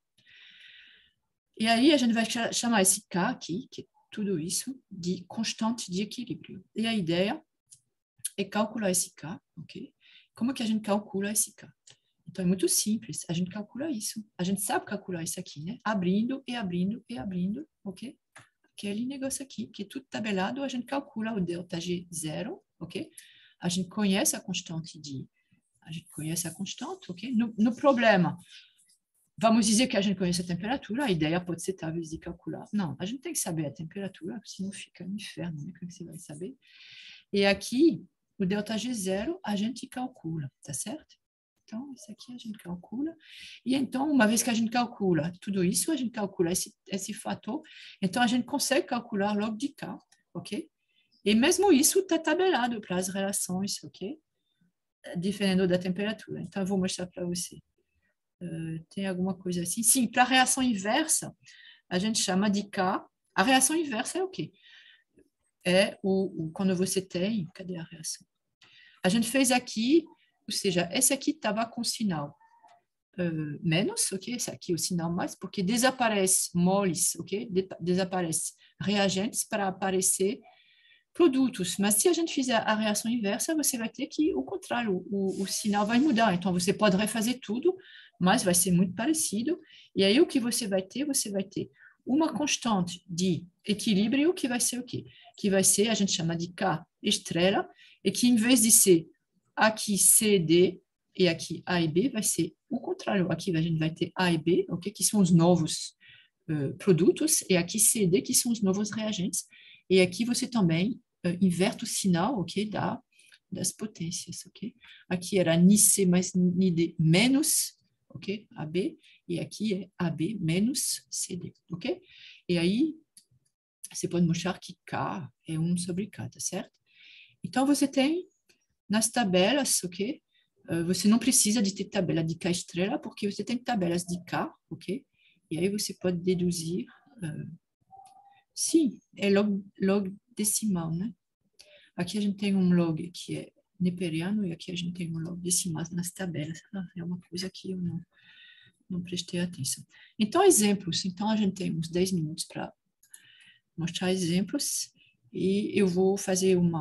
[SPEAKER 1] E aí a gente vai chamar esse K aqui, que é tudo isso, de constante de equilíbrio. E a ideia é calcular esse K, ok? Como que a gente calcula esse K? Então, é muito simples, a gente calcula isso. A gente sabe calcular isso aqui, né? Abrindo e abrindo e abrindo, ok? Aquele negócio aqui, que é tudo tabelado, a gente calcula o ΔG0, ok? A gente conhece a constante ok? No problema, vamos dizer que a gente conhece a temperatura, a ideia pode ser talvez de calcular. Não, a gente tem que saber a temperatura, senão fica um inferno, né? Como você vai saber? E aqui, o ΔG0, a gente calcula, tá certo? Então, isso aqui a gente calcula. E então, uma vez que a gente calcula tudo isso, a gente calcula esse fator. Então, a gente consegue calcular logo de K, ok? E mesmo isso está tabelado para as relações, ok? Dependendo da temperatura. Então, eu vou mostrar para você. Tem alguma coisa assim? Sim, para a reação inversa, a gente chama de K. A reação inversa é o quê? É quando você tem... Cadê a reação? A gente fez aqui, ou seja, esse aqui estava com sinal menos, ok? Esse aqui é o sinal mais, porque desaparece moles, ok? Desaparece reagentes para aparecer produtos. Mas se a gente fizer a reação inversa, você vai ter que, o contrário, o sinal vai mudar. Então, você pode refazer tudo, mas vai ser muito parecido. E aí, o que você vai ter? Você vai ter uma constante de equilíbrio que vai ser o quê? Que vai ser, a gente chama de K estrela, e que em vez de ser aqui C, D, e aqui A e B, vai ser o contrário. Aqui a gente vai ter A e B, okay, que são os novos produtos, e aqui C e D, que são os novos reagentes. E aqui você também inverte o sinal, ok, das potências, ok? Aqui era NiC mais NiD menos, ok, AB, e aqui é AB menos CD, ok? E aí, você pode mostrar que K é 1 sobre K, tá certo? Então, você tem nas tabelas, ok? Você não precisa de ter tabela de K estrela, porque você tem tabelas de K, ok? E aí você pode deduzir. Sim, é log decimal, né? Aqui a gente tem um log que é neperiano e aqui a gente tem um log decimal nas tabelas. É uma coisa que eu não prestei atenção. Então, exemplos. Então, a gente tem uns 10 minutos para mostrar exemplos e eu vou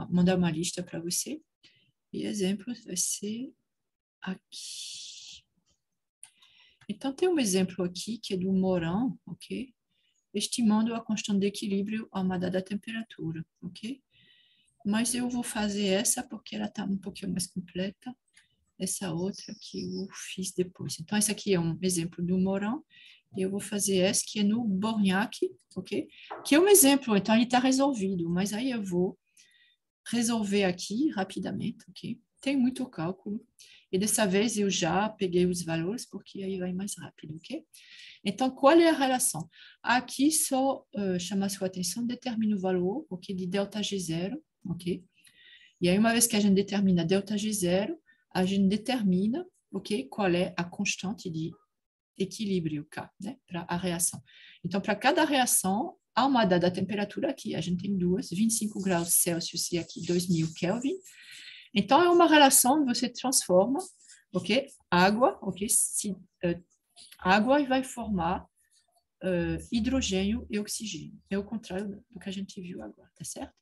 [SPEAKER 1] mandar uma lista para você. E exemplos vai ser aqui. Então, tem um exemplo aqui que é do Morin, ok? Estimando a constante de equilíbrio a uma dada temperatura, ok? Mas eu vou fazer essa porque ela está um pouquinho mais completa. Essa outra que eu fiz depois. Então, esse aqui é um exemplo do Morin. E eu vou fazer essa que é no Borgnac, ok? Que é um exemplo, então ele está resolvido. Mas aí eu vou resolver aqui rapidamente, ok? Tem muito cálculo. E dessa vez eu já peguei os valores, porque aí vai mais rápido, ok? Então, qual é a relação? Aqui só chama a sua atenção, determina o valor, ok? De ΔG0, ok? E aí, uma vez que a gente determina ΔG0, a gente determina, ok? Qual é a constante de equilíbrio K, né? Para a reação. Então, para cada reação, há uma dada temperatura aqui, a gente tem duas, 25 graus Celsius e aqui 2000 Kelvin. Então, é uma relação que você transforma, ok? Água, ok? Água vai formar hidrogênio e oxigênio. É o contrário do que a gente viu agora, tá certo?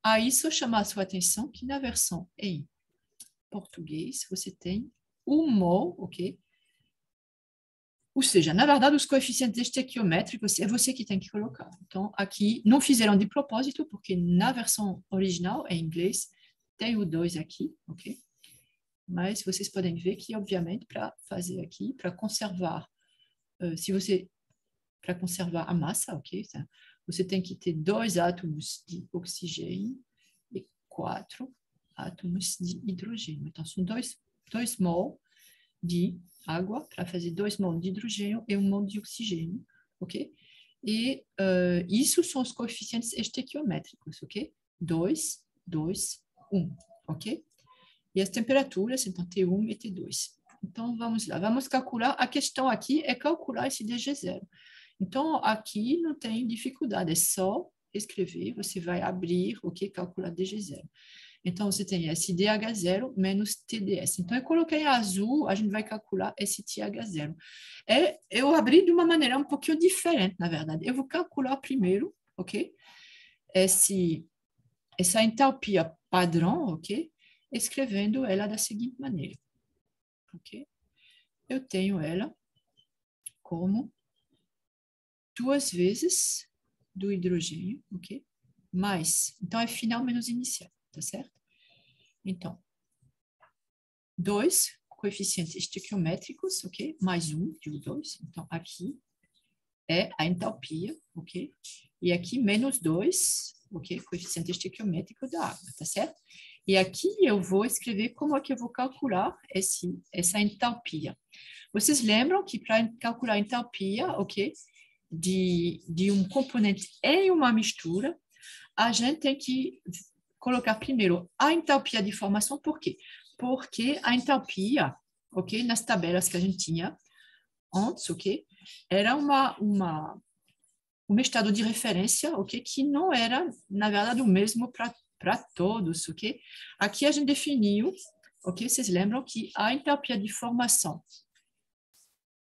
[SPEAKER 1] Aí, só chamar a sua atenção que na versão em português, você tem um mol, ok? Ou seja, na verdade, os coeficientes estequiométricos é você que tem que colocar. Então, aqui, não fizeram de propósito, porque na versão original, em inglês, tem o 2 aqui, ok? Mas vocês podem ver que, obviamente, para fazer aqui, para conservar, para conservar a massa, ok? Tá? Você tem que ter 2 átomos de oxigênio e 4 átomos de hidrogênio. Então, são 2 mol de água para fazer 2 mol de hidrogênio e 1 mol de oxigênio, ok? E isso são os coeficientes estequiométricos, ok? 2, 2, 1, ok? E as temperaturas, então T1 e T2. Então, vamos lá. Vamos calcular. A questão aqui é calcular esse DG0. Então, aqui não tem dificuldade, é só escrever, você vai abrir, ok? Calcular DG0. Então, você tem esse DH0 menos TDS. Então, eu coloquei em azul, a gente vai calcular esse TH0. Eu abri de uma maneira um pouquinho diferente, na verdade. Eu vou calcular primeiro, ok? Essa entalpia padrão, ok? Escrevendo ela da seguinte maneira, ok? Eu tenho ela como 2 vezes do hidrogênio, ok? Mais, então é final menos inicial, tá certo? Então, 2 coeficientes estequiométricos, ok? Mais 1, digo 2. Então, aqui é a entalpia, ok? E aqui menos 2, ok? Coeficiente estequiométrico da água, tá certo? E aqui eu vou escrever como é que eu vou calcular essa entalpia. Vocês lembram que para calcular a entalpia, ok? De um componente em uma mistura, a gente tem que colocar primeiro a entalpia de formação. Por quê? Porque a entalpia, ok, nas tabelas que a gente tinha antes, ok, era um estado de referência, ok, que não era, na verdade, o mesmo para todos, ok? Aqui a gente definiu, ok, vocês lembram que a entalpia de formação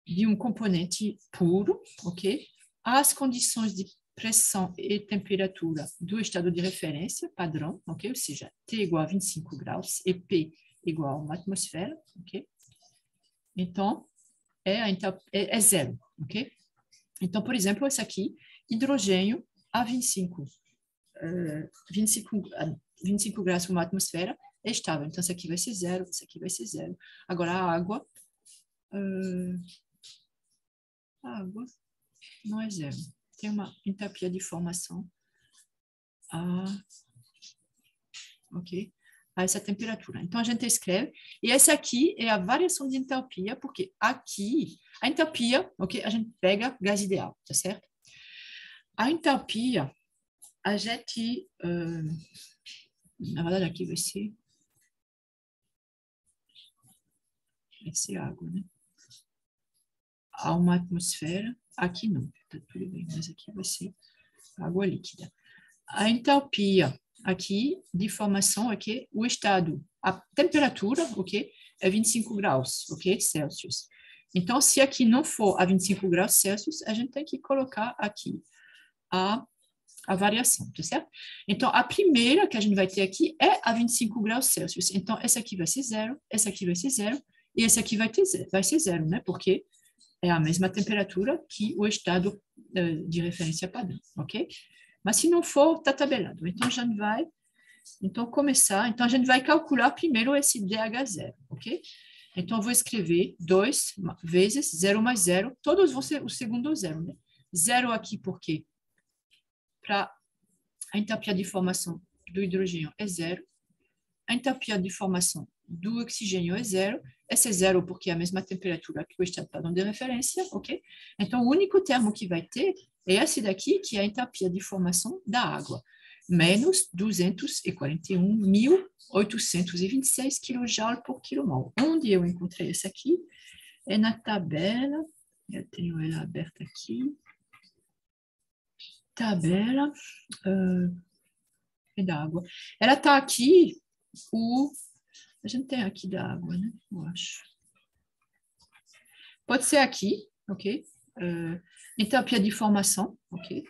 [SPEAKER 1] de um componente puro, ok, as condições de pressão e temperatura do estado de referência padrão, ok? Ou seja, T igual a 25 graus e P igual a uma atmosfera, ok? Então, é zero, ok? Então, por exemplo, esse aqui, hidrogênio a 25 graus por uma atmosfera é estável. Então, isso aqui vai ser zero, isso aqui vai ser zero. Agora, a água não é zero. Tem uma entalpia de formação ok? A essa temperatura. Então, a gente escreve, e essa aqui é a variação de entalpia, porque aqui, a entalpia, ok? A gente pega gás ideal, tá certo? A entalpia, a gente, na verdade, aqui vai ser água, né? Há uma atmosfera, aqui não, tá tudo bem, mas aqui vai ser água líquida. A entalpia, aqui, de formação, ok? O estado, a temperatura, ok? É 25 graus, ok? Celsius. Então, se aqui não for a 25 graus Celsius, a gente tem que colocar aqui a variação, tá certo? Então, a primeira que a gente vai ter aqui é a 25 graus Celsius. Então, essa aqui vai ser zero, essa aqui vai ser zero, e essa aqui vai ser zero, né? Porque é a mesma temperatura que o estado de referência padrão, ok? Mas se não for, está tabelado. Então, a gente vai começar. Então, a gente vai calcular primeiro esse DH0, ok? Então, eu vou escrever 2 vezes 0 mais 0. Todos vão ser o segundo zero, né? Zero aqui, por quê? Para a entalpia de formação do hidrogênio é zero. A entalpia de formação do oxigênio é zero. Esse é zero porque é a mesma temperatura que o estado padrão de referência, ok? Então, o único termo que vai ter é esse daqui, que é a entalpia de formação da água. Menos 241.826 kJ por quilomol. Onde eu encontrei esse aqui? É na tabela, eu tenho ela aberta aqui. Tabela da água. Ela está aqui, a gente tem aqui da água, né? Eu acho. Pode ser aqui, ok? Entalpia de formação, ok?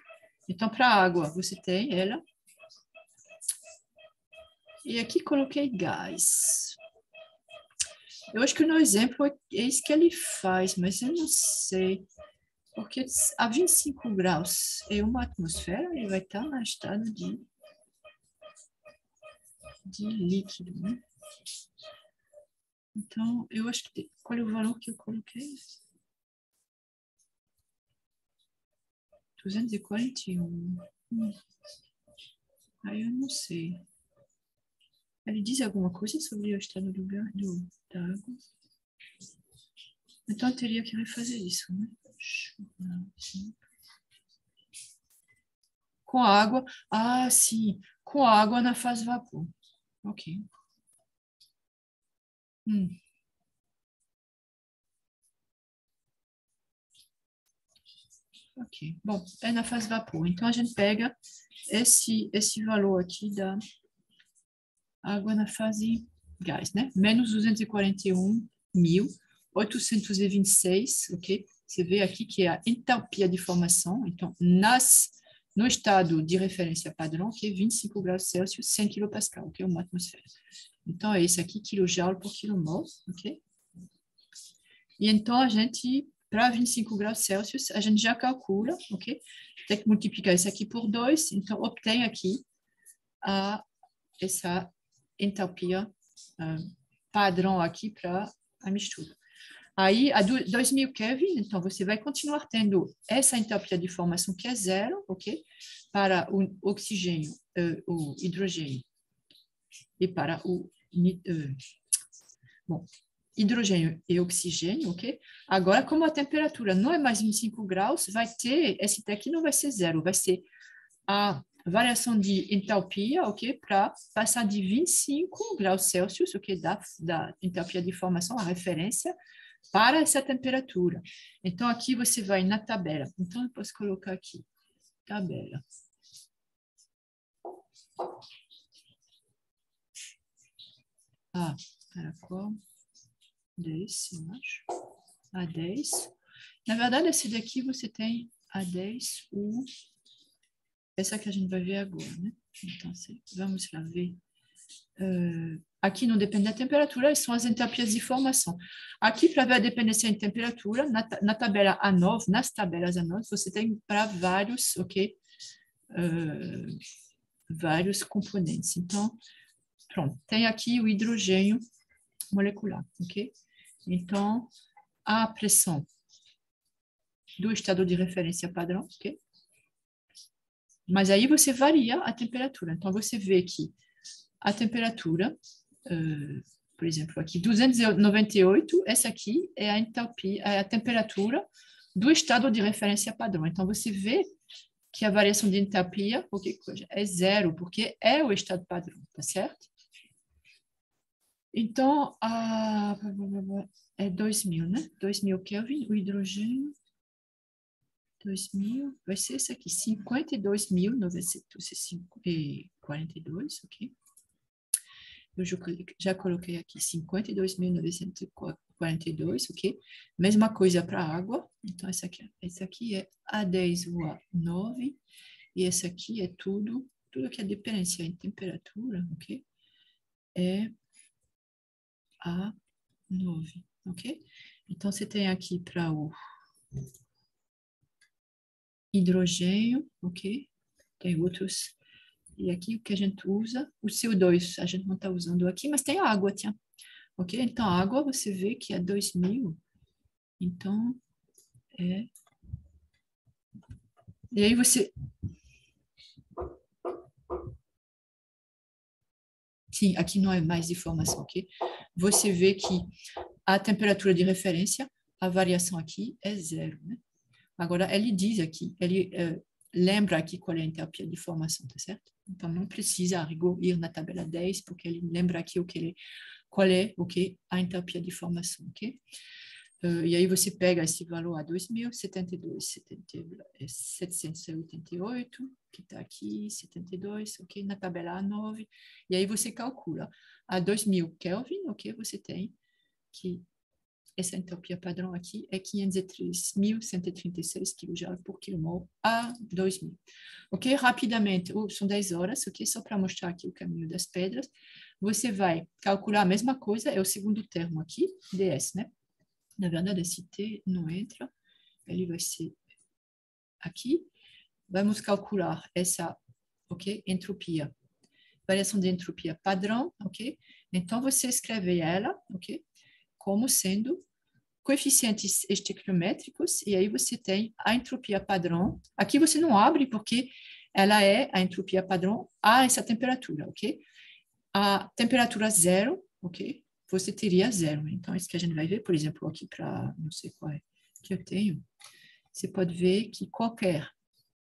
[SPEAKER 1] Então, para a água, você tem ela. E aqui coloquei gás. Eu acho que no exemplo é isso que ele faz, mas eu não sei. Porque a 25 graus é uma atmosfera, ele vai estar no estado de líquido, né? Então, eu acho que... Qual é o valor que eu coloquei? 241. Aí eu não sei. Ele diz alguma coisa sobre o estado da água? Então, eu teria que refazer isso, né? Com a água... Ah, sim. Com a água na fase vapor. Ok. Ok. Bom, é na fase vapor. Então, a gente pega esse valor aqui da água na fase gás, né? Menos 241.826, ok? Você vê aqui que é a entalpia de formação. Então, no estado de referência padrão, que é 25 graus Celsius, 100 kPa, que é uma atmosfera. Então, é esse aqui, kJ por quilomol, ok? E então, a gente, para 25 graus Celsius, a gente já calcula, ok? Tem que multiplicar isso aqui por 2, então, obtém aqui essa entalpia padrão aqui para a mistura. Aí, a 2000 Kelvin, então, você vai continuar tendo essa entalpia de formação que é zero, ok? Para o oxigênio, o hidrogênio e para o... hidrogênio e oxigênio, ok? Agora, como a temperatura não é mais 25 graus, vai ter, esse daqui não vai ser zero, vai ser a variação de entalpia, ok? Para passar de 25 graus Celsius, ok? Da entalpia de formação, a referência, para essa temperatura. Então, aqui você vai na tabela. Então, eu posso colocar aqui, tabela. Para qual? 10, eu acho. A10. Na verdade, esse daqui você tem A10, essa que a gente vai ver agora, né? Então, vamos lá ver. Aqui não depende da temperatura, são as entalpias de formação. Aqui, para ver a dependência em temperatura, na tabela A9, nas tabelas A9, você tem para vários, ok? Vários componentes. Então, pronto, tem aqui o hidrogênio molecular, ok? Então, a pressão do estado de referência padrão, ok? Mas aí você varia a temperatura. Então, você vê que a temperatura, por exemplo, aqui 298, essa aqui é a entalpia, é a temperatura do estado de referência padrão. Então, você vê que a variação de entalpia é zero, porque é o estado padrão, tá certo? Então, é 2000, né? 2000 Kelvin, o hidrogênio, 2000, vai ser esse aqui, 52.942, ok? Eu já coloquei aqui 52.942, ok? Mesma coisa para a água. Então, essa aqui é A10 ou A9. E essa aqui é tudo que é diferença em temperatura, ok? É A9, ok? Então, você tem aqui para o hidrogênio, ok? Tem outros. E aqui o que a gente usa, o CO2, a gente não está usando aqui, mas tem água, tinha. Ok? Então, a água, você vê que é 2.000. Então, é... E aí você... Sim, aqui não é mais informação, ok? Você vê que a temperatura de referência, a variação aqui é 0, né? Agora, ele diz aqui, ele lembra aqui qual é a entalpia de formação, tá certo? Então, não precisa, a rigor, ir na tabela 10, porque ele lembra aqui qual é a entalpia de formação, ok? E aí você pega esse valor a 2.000, 788, que está aqui, 72, ok? Na tabela A9, e aí você calcula a 2.000 Kelvin, ok? Você tem que essa entalpia padrão aqui é 503.136 kJ por quilomol a 2.000. Ok? Rapidamente, são 10 horas, ok? Só para mostrar aqui o caminho das pedras. Você vai calcular a mesma coisa, é o segundo termo aqui, ds, né? Na verdade, esse T não entra, ele vai ser aqui. Vamos calcular essa, ok? Entropia. Variação de entropia padrão, ok? Então, você escreve ela, ok? Como sendo coeficientes estequiométricos, e aí você tem a entropia padrão. Aqui você não abre, porque ela é a entropia padrão a essa temperatura, ok? A temperatura zero, ok? Você teria zero. Então, isso que a gente vai ver, por exemplo, aqui para, não sei qual é que eu tenho, você pode ver que qualquer,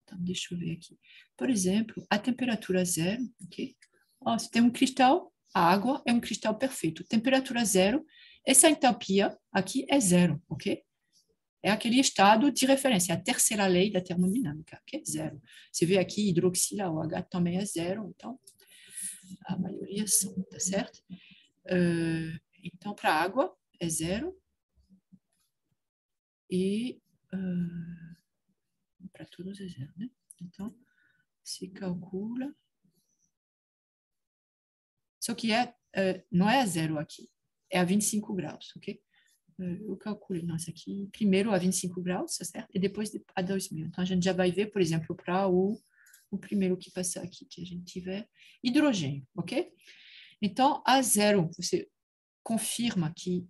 [SPEAKER 1] então, deixa eu ver aqui. Por exemplo, a temperatura zero, ok? Ó, você tem um cristal, a água é um cristal perfeito. Temperatura zero, essa entalpia aqui é zero, ok? É aquele estado de referência, a terceira lei da termodinâmica, que é zero. Você vê aqui, hidroxila, o H também é zero, então a maioria são, tá certo? Então, para a água é zero e para todos é zero, né? Então, se calcula. Só que não é a zero aqui, é a 25 graus, ok? Eu calculei, nossa, aqui, primeiro a 25 graus, tá certo? E depois a 2.000. Então, a gente já vai ver, por exemplo, para o primeiro que passar aqui, que a gente tiver hidrogênio, ok? Então, a zero, você confirma que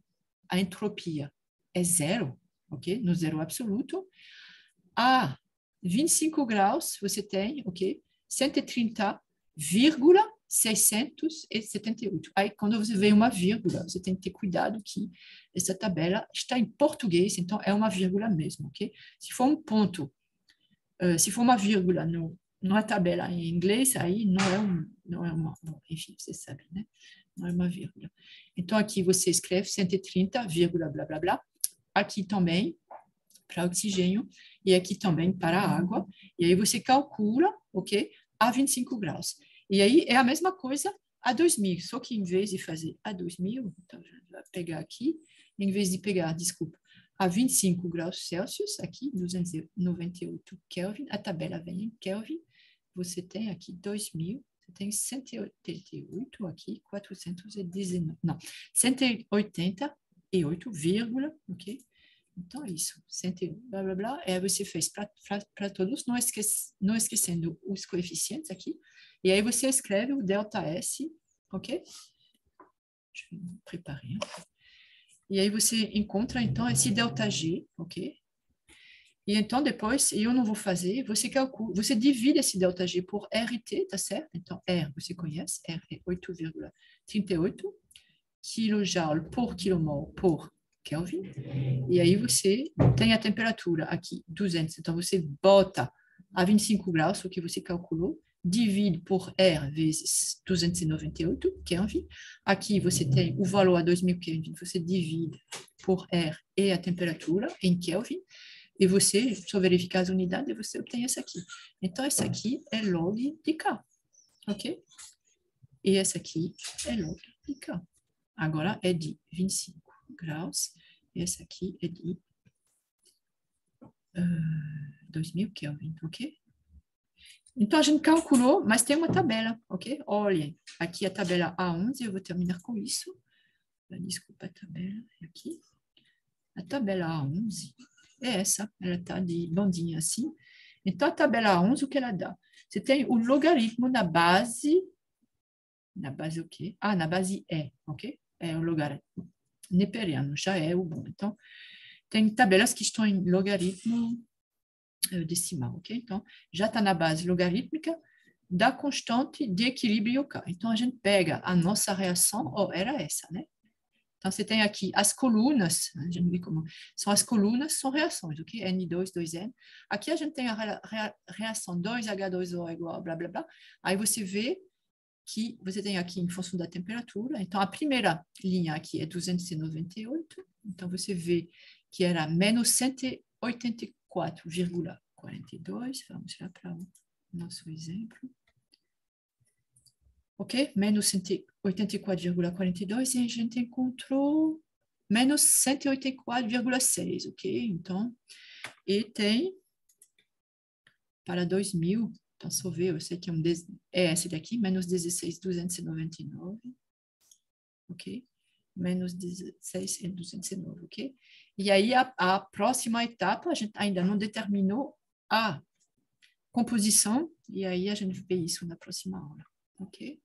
[SPEAKER 1] a entropia é zero, ok? No zero absoluto. A 25 graus, você tem, ok? 130,678. Aí, quando você vê uma vírgula, você tem que ter cuidado que essa tabela está em português, então é uma vírgula mesmo, ok? Se for um ponto, se for uma vírgula numa tabela em inglês, aí não é uma, bom, enfim, você sabe, né? Não é uma vírgula. Então, aqui você escreve 130, blá, blá, blá. Aqui também, para oxigênio, e aqui também para a água. E aí você calcula, ok? A 25 graus. E aí é a mesma coisa a 2.000, só que em vez de fazer a 2.000, então já vai pegar aqui, em vez de pegar, desculpa, a 25 graus Celsius, aqui, 298 Kelvin, a tabela vem em Kelvin, você tem aqui 2.000, você tem 188 aqui, 419, não, 188, ok? Então é isso, 101, blá, blá, blá, e aí você fez para todos, não esquecendo os coeficientes aqui, e aí você escreve o delta S, ok? Deixa eu preparar. E aí você encontra, então, esse delta G, ok? E então, depois, eu não vou fazer, você calcula, você divide esse delta G por RT, tá certo? Então, R, você conhece, R é 8,38 kJ por kilomol por Kelvin. E aí você tem a temperatura aqui, 200. Então, você bota a 25 graus, o que você calculou, divide por R vezes 298 Kelvin. Aqui você tem o valor a 2.000 Kelvin, você divide por R e a temperatura em Kelvin, e você, só verificar as unidades, você obtém essa aqui. Então, essa aqui é log de K, ok? E essa aqui é log aplicar. Agora é de 25 graus, e essa aqui é de 2000 Kelvin, ok? Então, a gente calculou, mas tem uma tabela, ok? Olhem, aqui a tabela A11, eu vou terminar com isso. Desculpa a tabela, aqui. A tabela A11 é essa, ela está de bandinha assim. Então, a tabela A11, o que ela dá? Você tem o logaritmo na base o quê? Ah, na base E, ok? É o logaritmo neperiano, já é o bom. Então, tem tabelas que estão em logaritmo decimal, ok? Então, já está na base logarítmica da constante de equilíbrio K. Então, a gente pega a nossa reação, era essa, né? Então, você tem aqui as colunas, a gente vê como são as colunas, são reações, ok? N2, 2N. Aqui a gente tem a reação 2H2O igual blá, blá, blá. Aí você vê que você tem aqui em função da temperatura. Então, a primeira linha aqui é 298. Então, você vê que era menos 184,42. Vamos lá para o nosso exemplo. Ok? Menos 184,42 e a gente encontrou menos 184,6, ok? Então, e tem para 2000, então, só ver, eu sei que é esse daqui, menos 16,299, ok? Menos 16,209, ok? E aí, a próxima etapa, a gente ainda não determinou a composição, e aí a gente vê isso na próxima aula, ok?